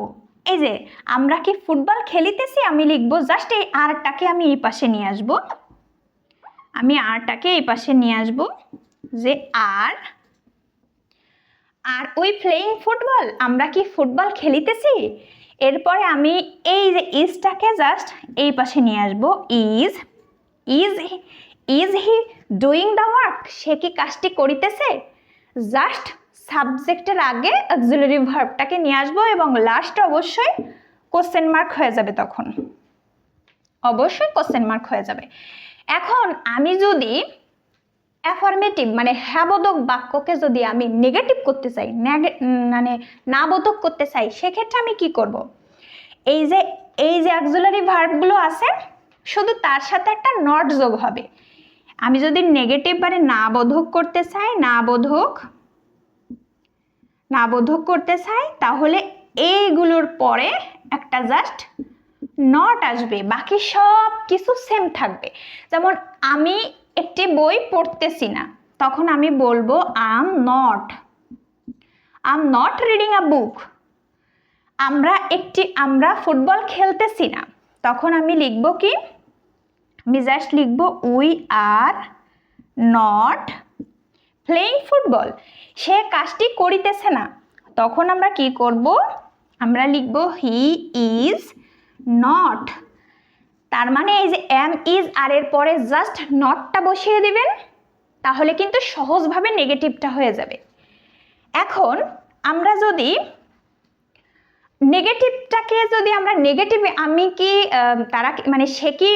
A: এই যে আমরা কি ফুটবল খেলিতেছি, আমি লিখবো জাস্ট এই আরটাকে আমি এই পাশে নিয়ে আসব, আমি আরটাকে এই পাশে নিয়ে আসব, যে আর ওই প্লেইং ফুটবল, আমরা কি ফুটবল খেলিতেছি। এরপরে আমি এই যে ইজটাকে জাস্ট এই পাশে নিয়ে আসব, is, is he doing the work, সে কি কাজটি করিতেছে। জাস্ট সাবজেক্টের আগে অক্সিলারি ভার্বটাকে নিয়ে আসবো এবং লাস্ট অবশ্যই কোশ্চেন মার্ক হয়ে যাবে, তখন অবশ্যই কোশ্চেন মার্ক হয়ে যাবে। এখন আমি যদি অ্যাফার্মেটিভ মানে হ্যাবোধক বাক্যকে যদি আমি নেগেটিভ করতে চাই, মানে না বোধক করতে চাই, সেক্ষেত্রে আমি কি করব? এই যে অক্সিলারি ভার্বগুলো আছে শুধু তার সাথে একটা নট যোগ হবে। আমি যদি নেগেটিভ মানে না বোধক করতে চাই, না বোধক করতে চাই, তাহলে এইগুলোর পরে একটা জাস্ট নট আসবে, বাকি সব কিছু সেম থাকবে। যেমন আমি একটি বই পড়তেছি না, তখন আমি বলবো I am not reading a book. আমরা ফুটবল খেলতেছি না, তখন আমি লিখবো কি? আমি জাস্ট লিখবো we are not playing football. সে কাজটি করিতেছে না, তখন আমরা কি করব? আমরা লিখবো হি ইজ নট। তার মানে এই যে এম ইজ আর এর পরে জাস্ট নটটা বসিয়ে দিবেন, তাহলে কিন্তু সহজভাবে নেগেটিভটা হয়ে যাবে। এখন আমরা যদি নেগেটিভটাকে যদি আমরা নেগেটিভে আমি কি তারা মানে সে কি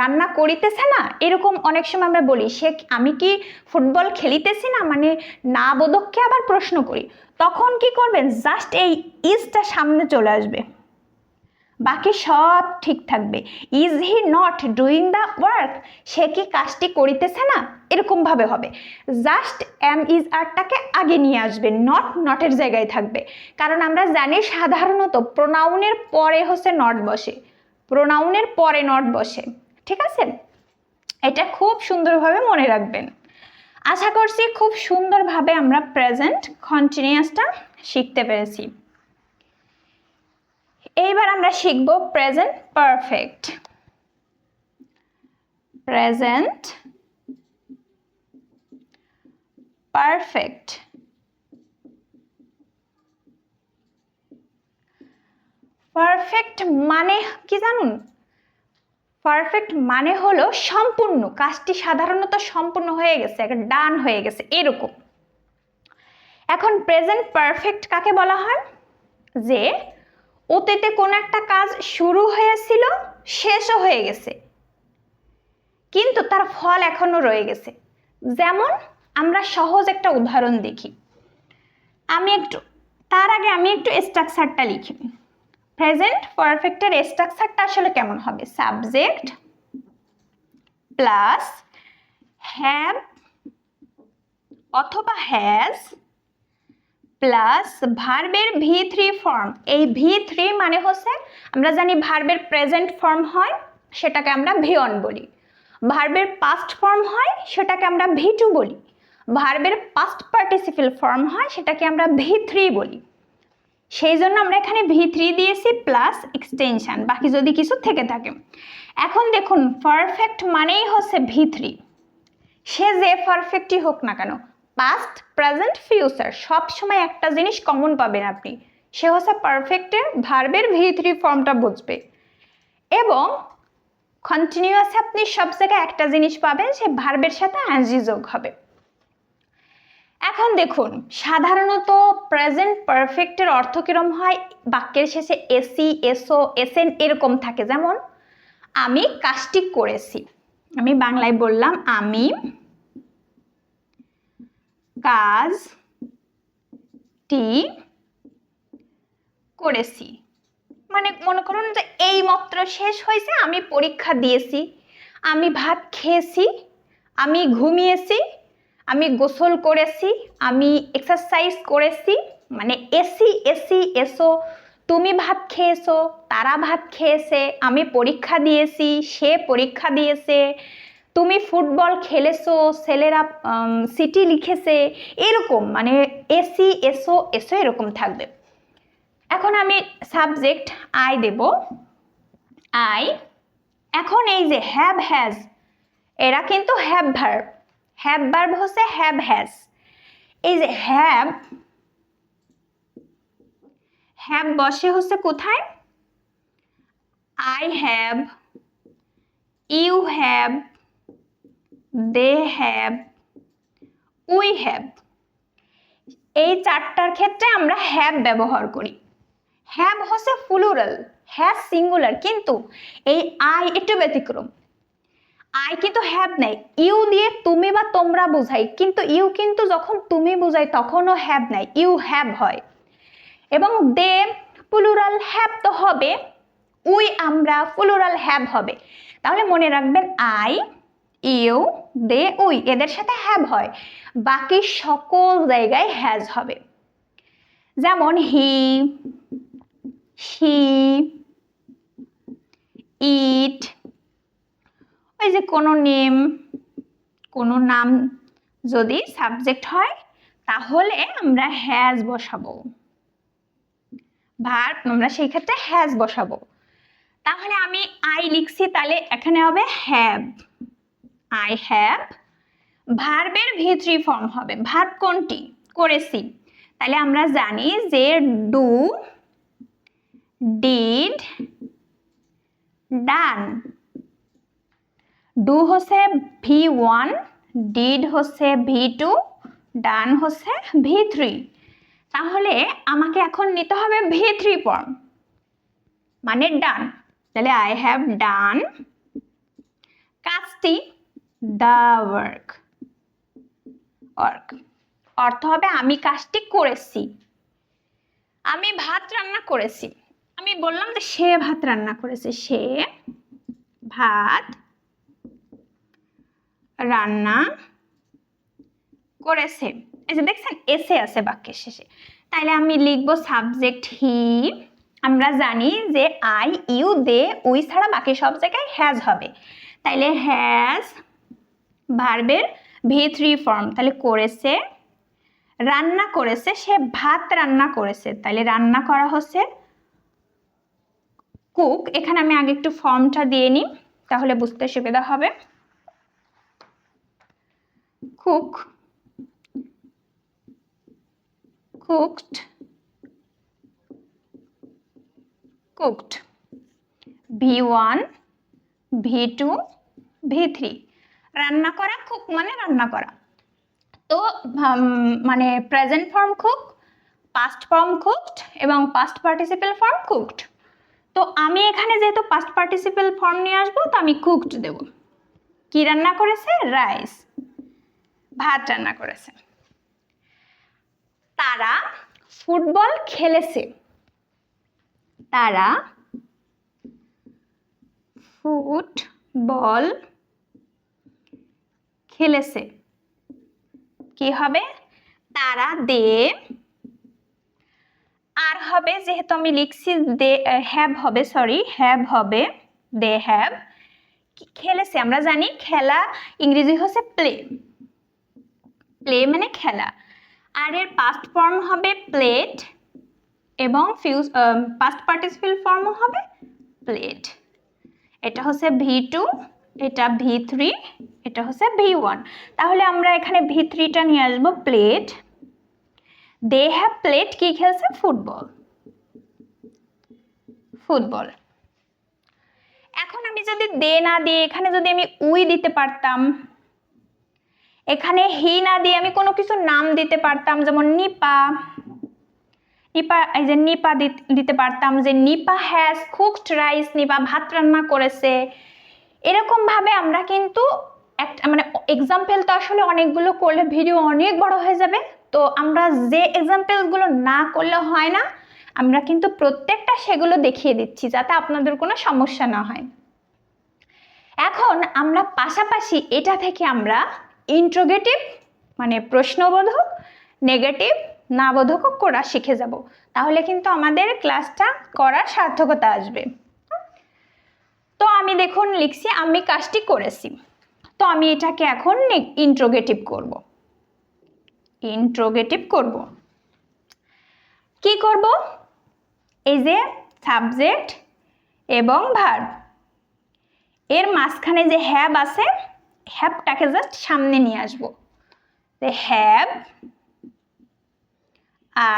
A: রান্না করিতেছে না, এরকম অনেক সময় আমরা বলি আমি কি ফুটবল খেলিতেছি না, মানে না বোধককে আবার প্রশ্ন করি, তখন কি করবেন? জাস্ট এই ইজটা সামনে চলে আসবে, বাকি সব ঠিক থাকবে। Is he not doing the work? সে কি কাজটি করিতেছে না, এরকম ভাবে হবে। জাস্ট এম ইজ আরটাকে আগে নিয়ে আসবে, নটের জায়গায় থাকবে। কারণ আমরা জানি সাধারণত প্রোনাউনের পরে হচ্ছে নট বসে, প্রোনাউনের পরে নট বসে, ঠিক আছে? এটা খুব সুন্দরভাবে মনে রাখবেন। আশা করছি খুব সুন্দরভাবে আমরা প্রেজেন্ট কন্টিনিউয়াসটা শিখতে পেরেছি। এইবার আমরা শিখব present perfect. Present perfect perfect মানে কি জানুন? পারফেক্ট মানে হলো সম্পূর্ণ, কাজটি সাধারণত সম্পূর্ণ হয়ে গেছে, ডান হয়ে গেছে, এরকম। এখন প্রেজেন্ট পারফেক্ট কাকে বলা হয়? যে অতীতে কোনো একটা কাজ শুরু হয়েছিল, শেষও হয়ে গেছে, কিন্তু তার ফল এখনো রয়ে গেছে। যেমন আমরা সহজ একটা উদাহরণ দেখি। তার আগে আমি একটু স্ট্রাকচারটা লিখি। প্রেজেন্ট পারফেক্টের স্ট্রাকচারটা আসলে কেমন হবে? সাবজেক্ট প্লাস হ্যাভ অথবা হ্যাজ প্লাস ভার্বের V3 ফর্ম। এই V3 মানে হচ্ছে, আমরা জানি ভার্বের প্রেজেন্ট ফর্ম হয়, সেটাকে আমরা V1 বলি। ভার্বের পাস্ট ফর্ম হয়, সেটাকে আমরা V2 বলি। ভার্বের পাস্ট পার্টিসিপল ফর্ম হয়, সেটাকে আমরা V3 বলি। সেই জন্য আমরা এখানে V3 দিয়েছি প্লাস এক্সটেনশন, বাকি যদি কিছু থেকে থাকে। এখন দেখুন পারফেক্ট মানেই হচ্ছে V3, সে যে পারফেক্টই হোক না কেন, পাস্ট প্রেজেন্ট ফিউচার সব সময় একটা জিনিস কমন পাবেন আপনি, সে হচ্ছে পারফেক্টের ভার্বের V3 ফর্মটা বুঝবে। এবং কন্টিনিউয়াসে আপনি সব জায়গায় একটা জিনিস পাবেন, সে ভার্বের সাথে আইএনজি যোগ হবে। এখন দেখুন সাধারণত প্রেজেন্ট পারফেক্টের অর্থ কিরকম হয়? বাক্যের শেষে এসি, এসও, এসএন এরকম থাকে। যেমন আমি কাজটি করেছি, আমি বাংলায় বললাম আমি কাজটি করেছি। মানে মনে করুন যে এই মাত্র শেষ হয়েছে, আমি পরীক্ষা দিয়েছি, আমি ভাত খেয়েছি, আমি ঘুমিয়েছি, আমি গোসল করেছি, আমি এক্সারসাইজ করেছি। মানে এসি, এসি, এসো, তুমি ভাত খেয়েছো, তারা ভাত খেয়েছে, আমি পরীক্ষা দিয়েছি, সে পরীক্ষা দিয়েছে, তুমি ফুটবল খেলেছো, ছেলেরা সিটি লিখেছে, এরকম মানে এসি, এসো, এসো এরকম থাকবে। এখন আমি সাবজেক্ট আই দেব, আই। এখন এই যে হ্যাভ হ্যাজ, এরা কিন্তু হ্যাভ ভার্ব, হ্যাভ ভার্ব হচ্ছে হ্যাভ হ্যাজ। এই যে হ্যাভ, হ্যাভ বসে হচ্ছে কোথায়? I have, you have, they have, we have. এই চারটার ক্ষেত্রে আমরা হ্যাভ ব্যবহার করি। হ্যাভ হচ্ছে প্লুরাল, হ্যাজ সিঙ্গুলার, কিন্তু এই আই একটু ব্যতিক্রম। আই কিন্তু হ্যাভ নাই, ইউ দিয়ে তুমি বা তোমরা বোঝাই, কিন্তু ইউ কিন্তু যখন তুমি বোঝাই তখনও হ্যাভ নাই, ইউ হ্যাভ হয়। এবং দে প্লুরাল হ্যাভ তো হবে, উই আমরা প্লুরাল হ্যাভ হবে। তাহলে মনে রাখবেন আই, ইউ, দে, উই এদের সাথে হ্যাভ হয়, বাকি সকল জায়গায় হ্যাজ হবে। যেমন হি, শি, ইট, ওই যে কোনো নাম যদি সাবজেক্ট হয় তাহলে আমরা হ্যাজ বসাবো, ভার্ব আমরা সেই ক্ষেত্রে হ্যাজ বসাবো। তাহলে আমি আই লিখছি, তাহলে এখানে হবে হ্যাভ, আই হ্যাভ। ভার্বের V3 ফর্ম হবে, ভার্ব কোনটি? করেছি, তাহলে আমরা জানি যে ডু, ডিড, ডান। ডু হচ্ছে V1, ডিড হচ্ছে V2, ডান হচ্ছে V3। তাহলে আমাকে এখন নিতে হবে V3 ফর্ম, মানে ডান। তাহলে আই হ্যাভ ডান কাজটি, দ্য ওয়ার্ক, অর্থ হবে আমি কাজটি করেছি। আমি ভাত রান্না করেছি, আমি বললাম যে সে ভাত রান্না করেছে, সে ভাত রান্না করেছে। এই যে দেখছেন এসে আছে বাক্যের শেষে, তাইলে আমি লিখবো সাবজেক্ট হি। আমরা জানি যে আই, ইউ, দে, উই ছাড়া বাকি সব জায়গায় হ্যাজ হবে, তাইলে হ্যাজ ভার্বের V3 ফর্ম, তাহলে করেছে, রান্না করেছে, সে ভাত রান্না করেছে, তাহলে রান্না করা হচ্ছে কুক। এখানে আমি আগে একটু ফর্মটা দিয়ে নিই তাহলে বুঝতে সুবিধা হবে। Cook, cooked, cooked, V1, V2, V3। রান্না করা, কুক মানে রান্না করা। তো মানে present form cook, past form cooked এবং পাস্ট পার্টিসিপেল ফর্ম কুকড। তো আমি এখানে যেহেতু পাস্ট পার্টিসিপেল ফর্ম নিয়ে আসবো, তো আমি কুকড দেব। কি রান্না করেছে? রাইস, ভাত রান্না করেছে। তারা ফুটবল খেলেছে, তারা ফুটবল খেলেছে। কি হবে? তারা দে, আর হবে যেহেতু আমি লিখছি দে, হ্যাভ হবে, সরি হ্যাভ হবে, দে হ্যাভ। খেলেছে আমরা জানি খেলা ইংরেজি হচ্ছে প্লে, প্লে মানে খেলা। আর এর পাস্ট ফর্ম হবে প্লেড এবং পাস্ট পার্টিসিপেল ফর্মও হবে প্লেড। এটা হচ্ছে V2, এটা V3, এটা হচ্ছে V1। তাহলে আমরা এখানে V3টা নিয়ে আসবো, প্লেড। দে হ্যাভ প্লেড, কি খেলছে? Football, football. এখন আমি যদি দে না দিয়ে এখানে যদি আমি উই দিতে পারতাম, এখানে হি না দিয়ে আমি কোনো কিছু নাম দিতে পারতাম, যেমন নিপা, নিপা, এই যে নিপা দিতে পারতাম যে Nipa has cooked rice, Nipa ভাত রান্না করেছে। এরকম ভাবে আমরা কিন্তু একটা মানে এক্সাম্পল তো আসলে অনেকগুলো করলে ভিডিও অনেক বড় হয়ে যাবে, তো আমরা যে এক্সাম্পলগুলো না করলে হয় না, আমরা কিন্তু প্রত্যেকটা সেগুলো দেখিয়ে দিচ্ছি যাতে আপনাদের কোনো সমস্যা না হয়। এখন আমরা পাশাপাশি এটা থেকে আমরা ইন্ট্রোগেটিভ মানে প্রশ্নবোধক, নেগেটিভ, নাবোধকও করা শিখে যাব, তাহলে কিন্তু আমাদের ক্লাসটা করার সার্থকতা আসবে। তো আমি দেখুন লিখছি আমি কাজটি করেছি, তো আমি এটাকে এখন ইন্ট্রোগেটিভ করব। ইন্ট্রোগেটিভ করব, কি করব? এই যে সাবজেক্ট এবং ভার্ব, এর মাঝখানে যে হ্যাভ আছে, হ্যাভটাকে জাস্ট সামনে নিয়ে আসবো। Have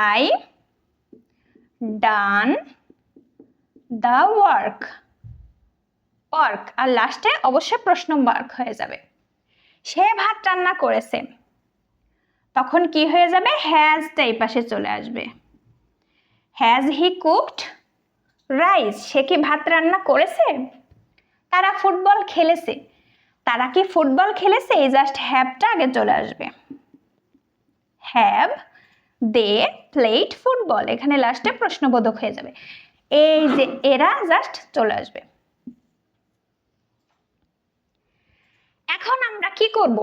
A: I done the work, work, আর লাস্টে অবশ্যই প্রশ্ন মার্ক হয়ে যাবে। সে ভাত রান্না করেছে, তখন কি হয়ে যাবে? হ্যাজটা এই পাশে চলে আসবে। হ্যাজ হি কুকড রাইস, সে কি ভাত রান্না করেছে? তারা ফুটবল খেলেছে, তারা কি ফুটবল খেলেছে, এই জাস্ট হ্যাভটা আগে চলে আসবে। হ্যাভ দে প্লেড ফুটবল, এখানে লাস্টে প্রশ্নবোধক হয়ে যাবে। এই যে এরা জাস্ট চলে আসবে। এখন আমরা কি করব,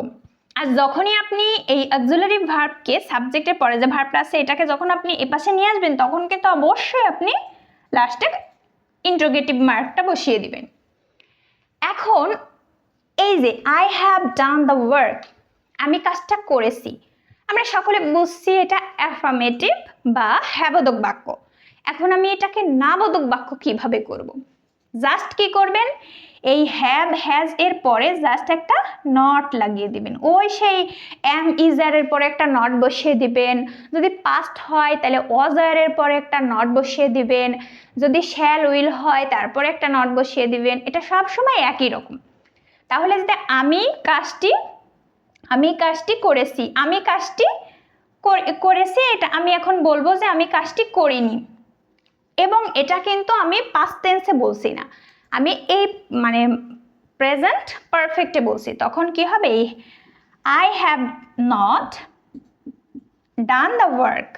A: আর যখনই আপনি এই অক্সিলারি ভার্বকে সাবজেক্টের পরে যে ভার্বটা আছে এটাকে যখন আপনি এপাশে নিয়ে আসবেন তখন কিন্তু অবশ্যই আপনি লাস্টে ইন্টারোগেটিভ মার্কটা বসিয়ে দিবেন। এখন এই যে I have done the work, আমি কাজটা করেছি, আমরা সকলে বুঝছি এটা অ্যাফার্মেটিভ বা হ্যাবোধক বাক্য। এখন আমি এটাকে নাবোধক বাক্য কিভাবে করব, জাস্ট কি করবেন, এই হ্যাভ হ্যাজ এর পরে জাস্ট একটা নট লাগিয়ে দিবেন, ওই সেই এম ইজার এর পরে একটা নট বসিয়ে দিবেন। যদি পাস্ট হয় তাহলে ওয়াজ এর পরে একটা নট বসিয়ে দিবেন, যদি শ্যাল উইল হয় তারপরে একটা নট বসিয়ে দিবেন। এটা সব সময় একই রকম। তাহলে যদি আমি কাজটি করেছি, আমি কাজটি করেছি, এটা আমি এখন বলবো যে আমি কাজটি করিনি, এবং এটা কিন্তু আমি পাস্ট টেন্সে বলছি না, আমি এই মানে প্রেজেন্ট পারফেক্টে বলছি। তখন কি হবে, I have not done the work,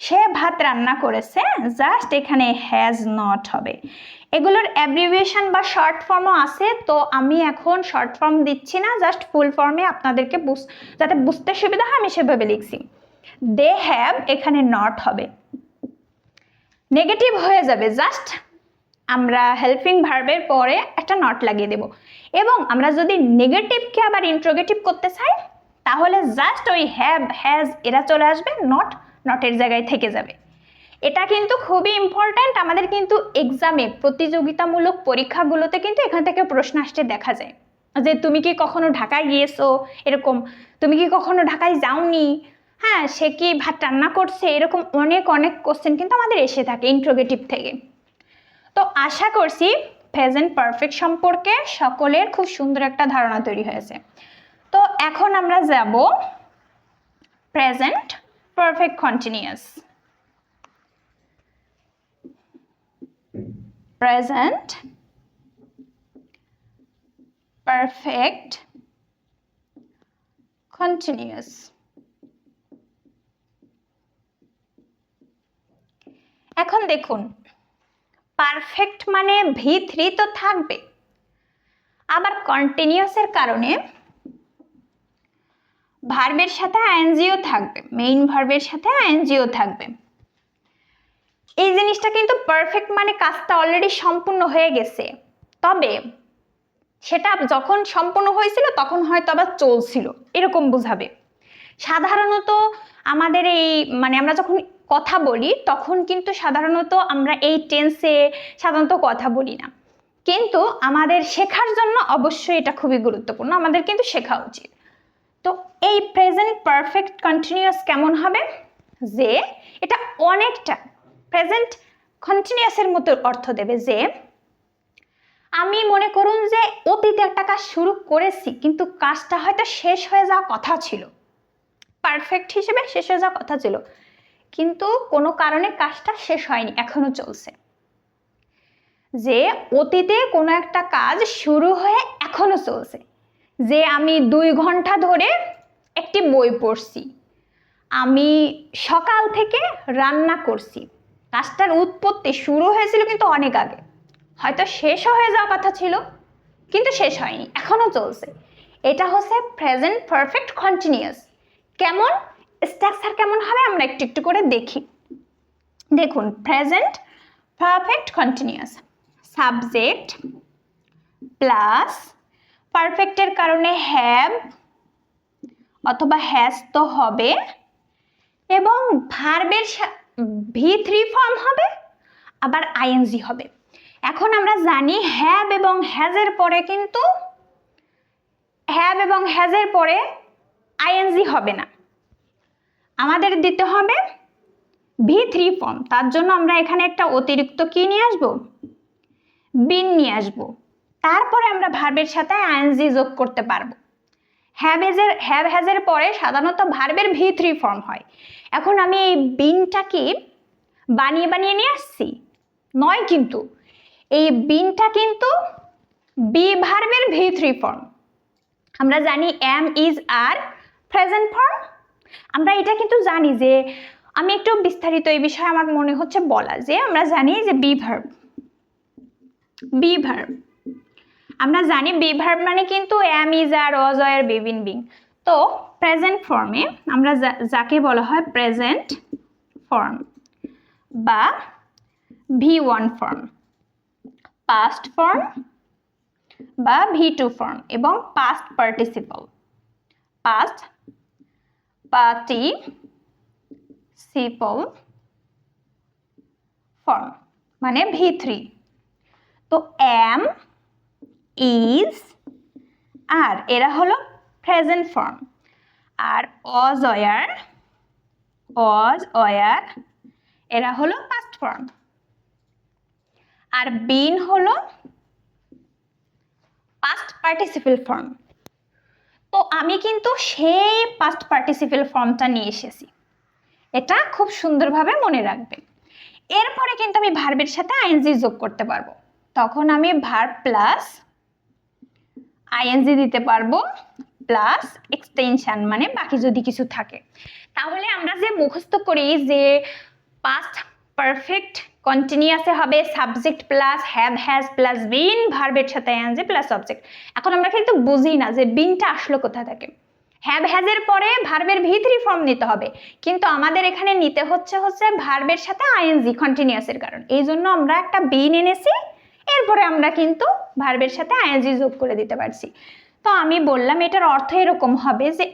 A: সে ভাত রান্না করেছে, জাস্ট এখানে হ্যাজ নট হবে। এগুলোর অ্যাব্রিভিয়েশন বা শর্ট ফর্মও আছে, তো আমি এখন শর্ট ফর্ম দিচ্ছি না, জাস্ট ফুল ফর্মে আপনাদেরকে যাতে বুঝতে সুবিধা হয় আমি সেভাবে লিখছি। দে হ্যাভ, এখানে নট হবে, নেগেটিভ হয়ে যাবে, জাস্ট আমরা হেল্পিং ভার্বের পরে একটা নট লাগিয়ে দেব। এবং আমরা যদি নেগেটিভকে আবার ইন্ট্রোগেটিভ করতে চাই তাহলে জাস্ট ওই হ্যাভ হ্যাজ এরা চলে আসবে, নটের জায়গায় থেকে যাবে। এটা কিন্তু খুবই ইম্পর্ট্যান্ট, আমাদের কিন্তু এক্সামে প্রতিযোগিতামূলক পরীক্ষাগুলোতে কিন্তু এখান থেকে প্রশ্ন আসতে দেখা যায় যে তুমি কি কখনো ঢাকায় গিয়েছো, এরকম তুমি কি কখনো ঢাকায় যাওনি, হ্যাঁ সে কি ভাত রান্না করছে, এরকম অনেক কোশ্চেন কিন্তু আমাদের এসে থাকে ইন্ট্রোগেটিভ থেকে। তো আশা করছি প্রেজেন্ট পারফেক্ট সম্পর্কে সকলের খুব সুন্দর একটা ধারণা তৈরি হয়েছে। তো এখন আমরা যাব present perfect continuous. Present perfect continuous. এখন দেখুন, পারফেক্ট মানে V3 তো থাকবে, আবার কন্টিনিউয়াসের কারণে ভার্বের সাথে আইএনজিও থাকবে, মেইন ভার্বের সাথে আইএনজিও থাকবে। এই জিনিসটা কিন্তু পারফেক্ট মানে কাজটা অলরেডি সম্পূর্ণ হয়ে গেছে, তবে সেটা যখন সম্পূর্ণ হয়েছিল তখন হয়তো আবার চলছিল, এরকম বোঝাবে। সাধারণত আমাদের এই মানে আমরা যখন কথা বলি তখন কিন্তু সাধারণত আমরা এই টেন্সে সাধারণত কথা বলি না, কিন্তু আমাদের শেখার জন্য অবশ্যই এটা খুবই গুরুত্বপূর্ণ, আমাদের কিন্তু শেখা উচিত। তো এই প্রেজেন্ট পারফেক্ট কন্টিনিউয়াস কেমন হবে, যে এটা অনেকটা প্রেজেন্ট কন্টিনিউয়াসের মতো অর্থ দেবে। যে আমি মনে করুন যে অতীতে একটা কাজ শুরু করেছি কিন্তু কাজটা হয়তো শেষ হয়ে যাওয়ার কথা ছিল, পারফেক্ট হিসেবে শেষ হয়ে যাওয়ার কথা ছিল, কিন্তু কোনো কারণে কাজটা শেষ হয়নি, এখনো চলছে। যে অতীতে কোনো একটা কাজ শুরু হয়ে এখনো চলছে, যে আমি 2 ঘন্টা ধরে একটি বই পড়ছি, আমি সকাল থেকে রান্না করছি, কাজটার উৎপত্তি শুরু হয়েছিল কিন্তু অনেক আগে, হয়তো শেষও হয়ে যাওয়ার কথা ছিল কিন্তু শেষ হয়নি, এখনো চলছে। এটা হচ্ছে প্রেজেন্ট পারফেক্ট কন্টিনিউয়াস। কেমন স্ট্রাকচার কেমন হবে আমরা একটু একটু করে দেখি। দেখুন, present perfect continuous, subject plus পারফেক্টের কারণে হ্যাভ অথবা হ্যাজ তো হবে, এবং ভার্বের V3 ফর্ম হবে, আবার আইএনজি হবে। এখন আমরা জানি হ্যাভ এবং হ্যাজের পরে কিন্তু আইএনজি হবে না, আমাদের দিতে হবে V3 ফর্ম। তার জন্য আমরা এখানে একটা অতিরিক্ত কি নিয়ে আসবো, বিন নিয়ে আসবো, তারপরে আমরা ভার্বের সাথে আইএনজি যোগ করতে পারবো। হ্যাভ হ্যাজের পরে সাধারণত ভার্বের V3 ফর্ম হয়। এখন আমি এই বিনটা কি বানিয়ে নিয়ে আসছি নয়, কিন্তু এই বিনটা কিন্তু বি ভার্বের V3 ফর্ম, আমরা জানি am is আর প্রেজেন্ট ফর্ম। আমরা এটা কিন্তু জানি যে আমি একটু বিস্তারিত এই বিষয়ে আমার মনে হচ্ছে বলা, যে আমরা জানি যে বি ভার্ব আমরা জানি বি ভার্ব মানে কিন্তু am is আর was were be been being। তো প্রেজেন্ট ফর্মে আমরা যাকে বলা হয় প্রেজেন্ট ফর্ম বা V1 ফর্ম, পাস্ট ফর্ম বা V2 ফর্ম এবং past participle, past participle form মানে V3। তো am is আর এরা হলো প্রেজেন্ট ফর্ম, আর was were এরা হলো পাস্ট ফর্ম, আর been হলো পাস্ট পার্টিসিপল ফর্ম। তো আমি কিন্তু সেই পাস্ট পার্টিসিপল ফর্মটা নিয়ে এসেছি, এটা খুব সুন্দরভাবে মনে রাখবে। এরপরে কিন্তু আমি ভার্বের সাথে আইএনজি যোগ করতে পারবো, তখন আমি ভার্ব প্লাস আইএনজি দিতে পারবো প্লাস এক্সটেনশন মানে বাকি যদি কিছু থাকে। তাহলে আমরা যে মুখস্থ করি যে পাস্ট পারফেক্ট কন্টিনিউয়াসে হবে subject plus have has plus been, ভার্বের সাথে আইএনজি প্লাস অবজেক্ট। এখন আমরা কিন্তু বুঝি না যে বিনটা আসলো কোথা থেকে। হ্যাভ হ্যাজের পরে ভার্বের V3 ফর্ম নিতে হবে, কিন্তু আমাদের এখানে নিতে হচ্ছে ভার্বের সাথে আইএনজি কন্টিনিউয়াসের কারণ, এই জন্য আমরা একটা বিন এনেছি, এরপরে আমরা কিন্তু ভার্বের সাথে আইএনজি যোগ করে দিতে পারছি। তো আমি বললাম এটার অর্থ এরকম হবে যে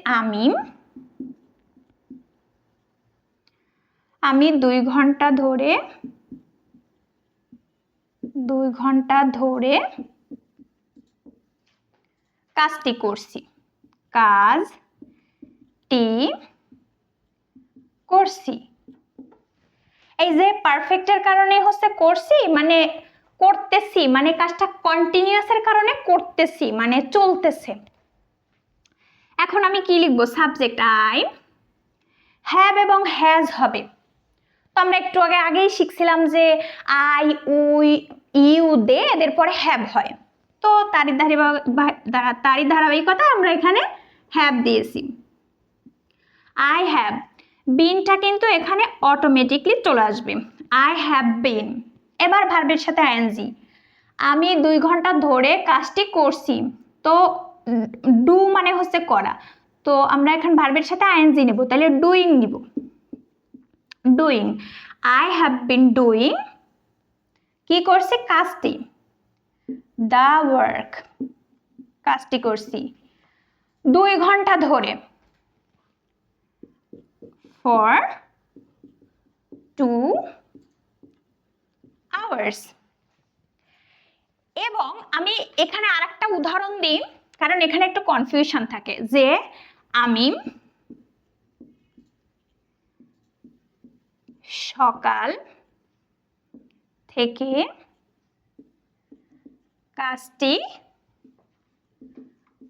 A: আমি 2 ঘন্টা ধরে কাজটি করছি, এই যে পারফেক্টের কারণে করছি মানে করতেছি, মানে কাজটা কন্টিনিউয়াসের কারণে করতেছি মানে চলতেছে। এখন আমি কি লিখবো? সাবজেক্ট আই, হ্যাভ এবং হ্যাজ হবে। তো আমরা একটু আগেই শিখছিলাম যে আই, উই, ইউ দে এদের পরে হ্যাভ হয়, তো তারই ধারাবাহিকতা আমরা এখানে হ্যাভ দিয়েছি। আই হ্যাভ, বিনটা কিন্তু এখানে অটোমেটিকলি চলে আসবে, আই হ্যাভ বিন। এবার ভার্বের সাথে আইএনজি, আমি 2 ঘন্টা ধরে কাজটি করছি, তো ডু মানে করা, তো আমরা এখন ভার্বের সাথে আইএনজি নেব, তাহলে ডুইং নিব, doing. I have been doing, কি করছি? কাজটি, দ্য ওয়ার্ক, কাজটি করছি 2 ঘন্টা ধরে, for 2 hours। এবং আমি এখানে আরেকটা উদাহরণ দিই, কারণ এখানে একটু কনফিউশন থাকে, যে আমি সকাল থেকে কাজটি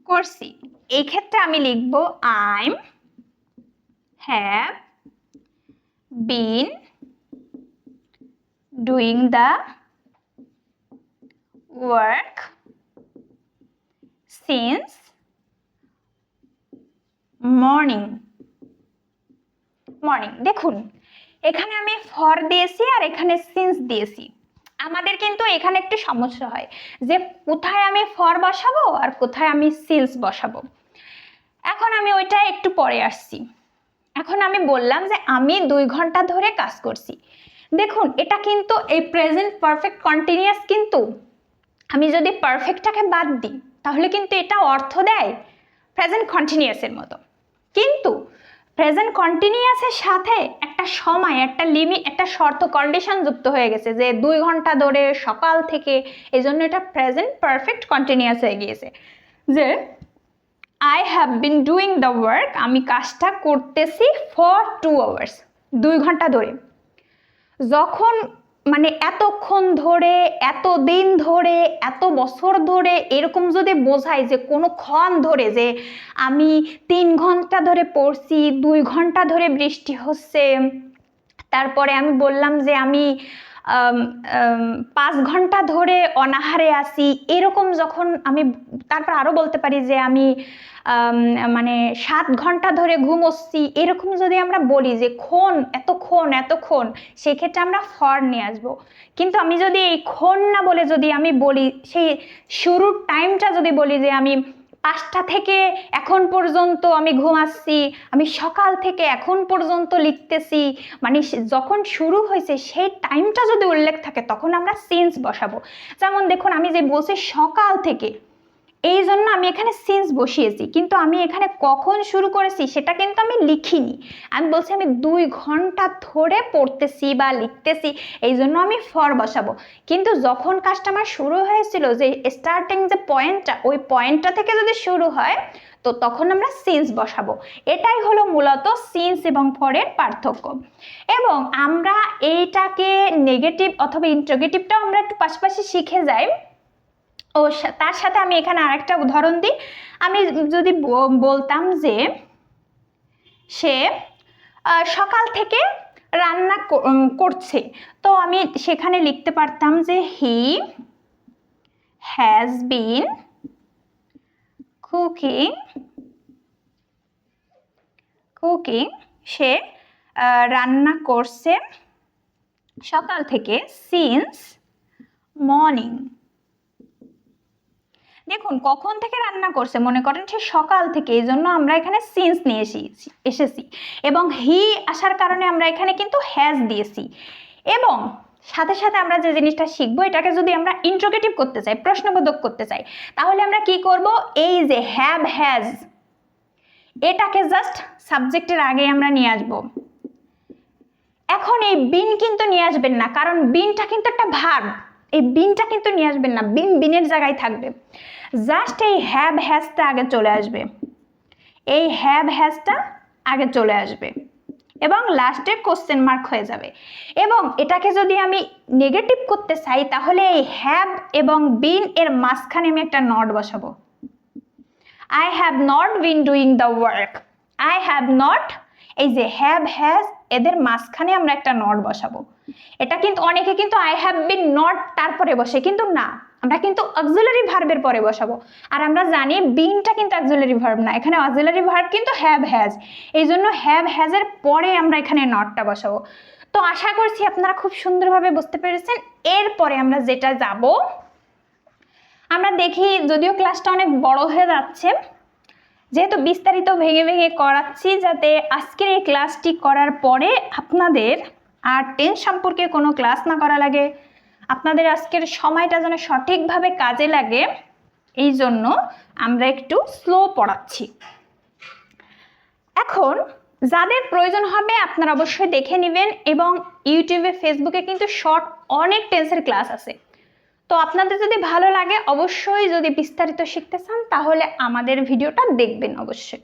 A: করছি, এই ক্ষেত্রে আমি লিখব I have been doing the work since morning. দেখুন এখানে আমি ফর দিয়েছি আর এখানে সিন্স দিয়েছি। আমাদের কিন্তু এখানে একটু সমস্যা হয় যে কোথায় আমি ফর বসাবো আর কোথায় আমি সিন্স বসাবো। এখন আমি ওইটা একটু পরে আসছি। এখন আমি বললাম যে আমি 2 ঘন্টা ধরে কাজ করছি। দেখুন এটা কিন্তু এই প্রেজেন্ট পারফেক্ট কন্টিনিউয়াস, কিন্তু আমি যদি পারফেক্টটাকে বাদ দিই তাহলে কিন্তু এটা অর্থ দেয় প্রেজেন্ট কন্টিনিউয়াসের মতো, কিন্তু প্রেজেন্ট কন্টিনিউয়াসের সাথে একটা সময়, একটা লিমিট, একটা শর্ত, কন্ডিশন যুক্ত হয়ে গেছে যে 2 ঘন্টা ধরে সকাল থেকে, এই জন্য এটা প্রেজেন্ট পারফেক্ট কন্টিনিউয়াস হয়ে গিয়েছে। যে I have been doing the work, আমি কাজটা করতেছি ফর 2 hours, 2 ঘন্টা ধরে। যখন মানে এতক্ষণ ধরে, এত দিন ধরে, এত বছর ধরে এরকম যদি বোঝায় যে কোনোক্ষণ ধরে, যে আমি 3 ঘন্টা ধরে পড়ছি, 2 ঘন্টা ধরে বৃষ্টি হচ্ছে, তারপরে আমি বললাম যে আমি 5 ঘন্টা ধরে অনাহারে আসি, এরকম যখন আমি তারপর আরও বলতে পারি যে আমি মানে 7 ঘন্টা ধরে ঘুমোচ্ছি, এরকম যদি আমরা বলি যে এতক্ষণ, সেক্ষেত্রে আমরা ফর নিয়ে আসবো। কিন্তু আমি যদি এই ক্ষণ না বলে যদি আমি বলি সেই শুরুর টাইমটা যদি বলি যে আমি 5টা থেকে এখন পর্যন্ত আমি ঘুমাচ্ছি, আমি সকাল থেকে এখন পর্যন্ত লিখতেছি, মানে যখন শুরু হয়েছে সেই টাইমটা যদি উল্লেখ থাকে তখন আমরা সিন্স বসাবো। যেমন দেখুন আমি যে বলছি সকাল থেকে, এই জন্য আমি এখানে সিন্স বসিয়েছি, কিন্তু আমি এখানে কখন শুরু করেছি সেটা কিন্তু আমি লিখিনি। আমি বলছি আমি 2 ঘন্টা ধরে পড়তেছি বা লিখতেছি, এই জন্য আমি ফর বসাবো। কিন্তু যখন কাজটা আমার শুরু হয়েছিল, যে স্টার্টিং যে পয়েন্টটা, ওই পয়েন্টটা থেকে যদি শুরু হয় তো তখন আমরা সিন্স বসাবো। এটাই হলো মূলত সিন্স এবং ফরের পার্থক্য। এবং আমরা এইটাকে নেগেটিভ অথবা ইন্টারোগেটিভটাও আমরা একটু পাশাপাশি শিখে যাই। ও তার সাথে আমি এখানে আরেকটা উদাহরণ দিই। আমি যদি বলতাম যে সে সকাল থেকে রান্না করছে, তো আমি সেখানে লিখতে পারতাম যে হি হ্যাজ বিন কুকিং, সে রান্না করছে সকাল থেকে, সিন্স মর্নিং। দেখুন কখন থেকে রান্না করছে, মনে করেন সে সকাল থেকে, এই জন্য আমরা এখানে সিন্স নিয়ে এসেছি এবং হি আসার কারণে আমরা এখানে কিন্তু হ্যাজ দিয়েছি। এবং সাথে সাথে আমরা যে জিনিসটা শিখবো, এটাকে যদি আমরা ইন্টারোগেটিভ করতে চাই, প্রশ্নবোধক করতে চাই, তাহলে আমরা কি করব, এই যে হ্যাভ হ্যাজ, এটাকে জাস্ট সাবজেক্টের আগে আমরা নিয়ে আসব। এখন এই বিন কিন্তু নিয়ে আসবেন না, কারণ বিনটা কিন্তু একটা ভার্ব, এই বিনটা কিন্তু নিয়ে আসবেন না, বিনের জায়গায় থাকবে। জাস্ট এই হ্যাভ হ্যাজটা আগে চলে আসবে, এই হ্যাভ হ্যাজটা আগে চলে আসবে এবং লাস্টে কোশ্চেন মার্ক হয়ে যাবে। এবং এটাকে যদি আমি নেগেটিভ করতে চাই, তাহলে এই হ্যাভ এবং বিন এর মাঝখানে আমি একটা নট বসাবো। I have not been doing the work, I have not, এই যে হ্যাভ হ্যাজ এদের মাঝখানে আমরা একটা নট বসাবো। এটা কিন্তু অনেকে কিন্তু আই হ্যাভ বিন নট তারপরে বসে, কিন্তু না, আমরা কিন্তু অক্সিলারি ভার্বের পরে বসাবো। আর আমরা জানি বিনটা কিন্তু অক্সিলারি ভার্ব না, এখানে অক্সিলারি ভার্ব কিন্তু হ্যাভ হ্যাজ, এই জন্য হ্যাভ হ্যাজের পরে আমরা এখানে নটটা বসাবো। তো আশা করছি আপনারা খুব সুন্দরভাবে বুঝতে পেরেছেন। এরপরে আমরা যেটা যাব, আমরা দেখি, যদিও ক্লাসটা অনেক বড় হয়ে যাচ্ছে, যেহেতু বিস্তারিত ভেঙে ভেঙে করাচ্ছি, যাতে আজকের এই ক্লাসটি করার পরে আপনাদের আর টেন্স সম্পর্কে কোনো ক্লাস না করা লাগে, আপনাদের আজকের সময়টা যেন সঠিকভাবে কাজে লাগে, এই জন্য আমরা একটু স্লো পড়াচ্ছি। এখন যাদের প্রয়োজন হবে আপনারা অবশ্যই দেখে নেবেন, এবং ইউটিউবে ফেসবুকে কিন্তু শর্ট অনেক টেন্সের ক্লাস আছে। তো আপনাদের যদি ভালো লাগে, অবশ্যই যদি বিস্তারিত শিখতে চান তাহলে আমাদের ভিডিওটা দেখবেন অবশ্যই।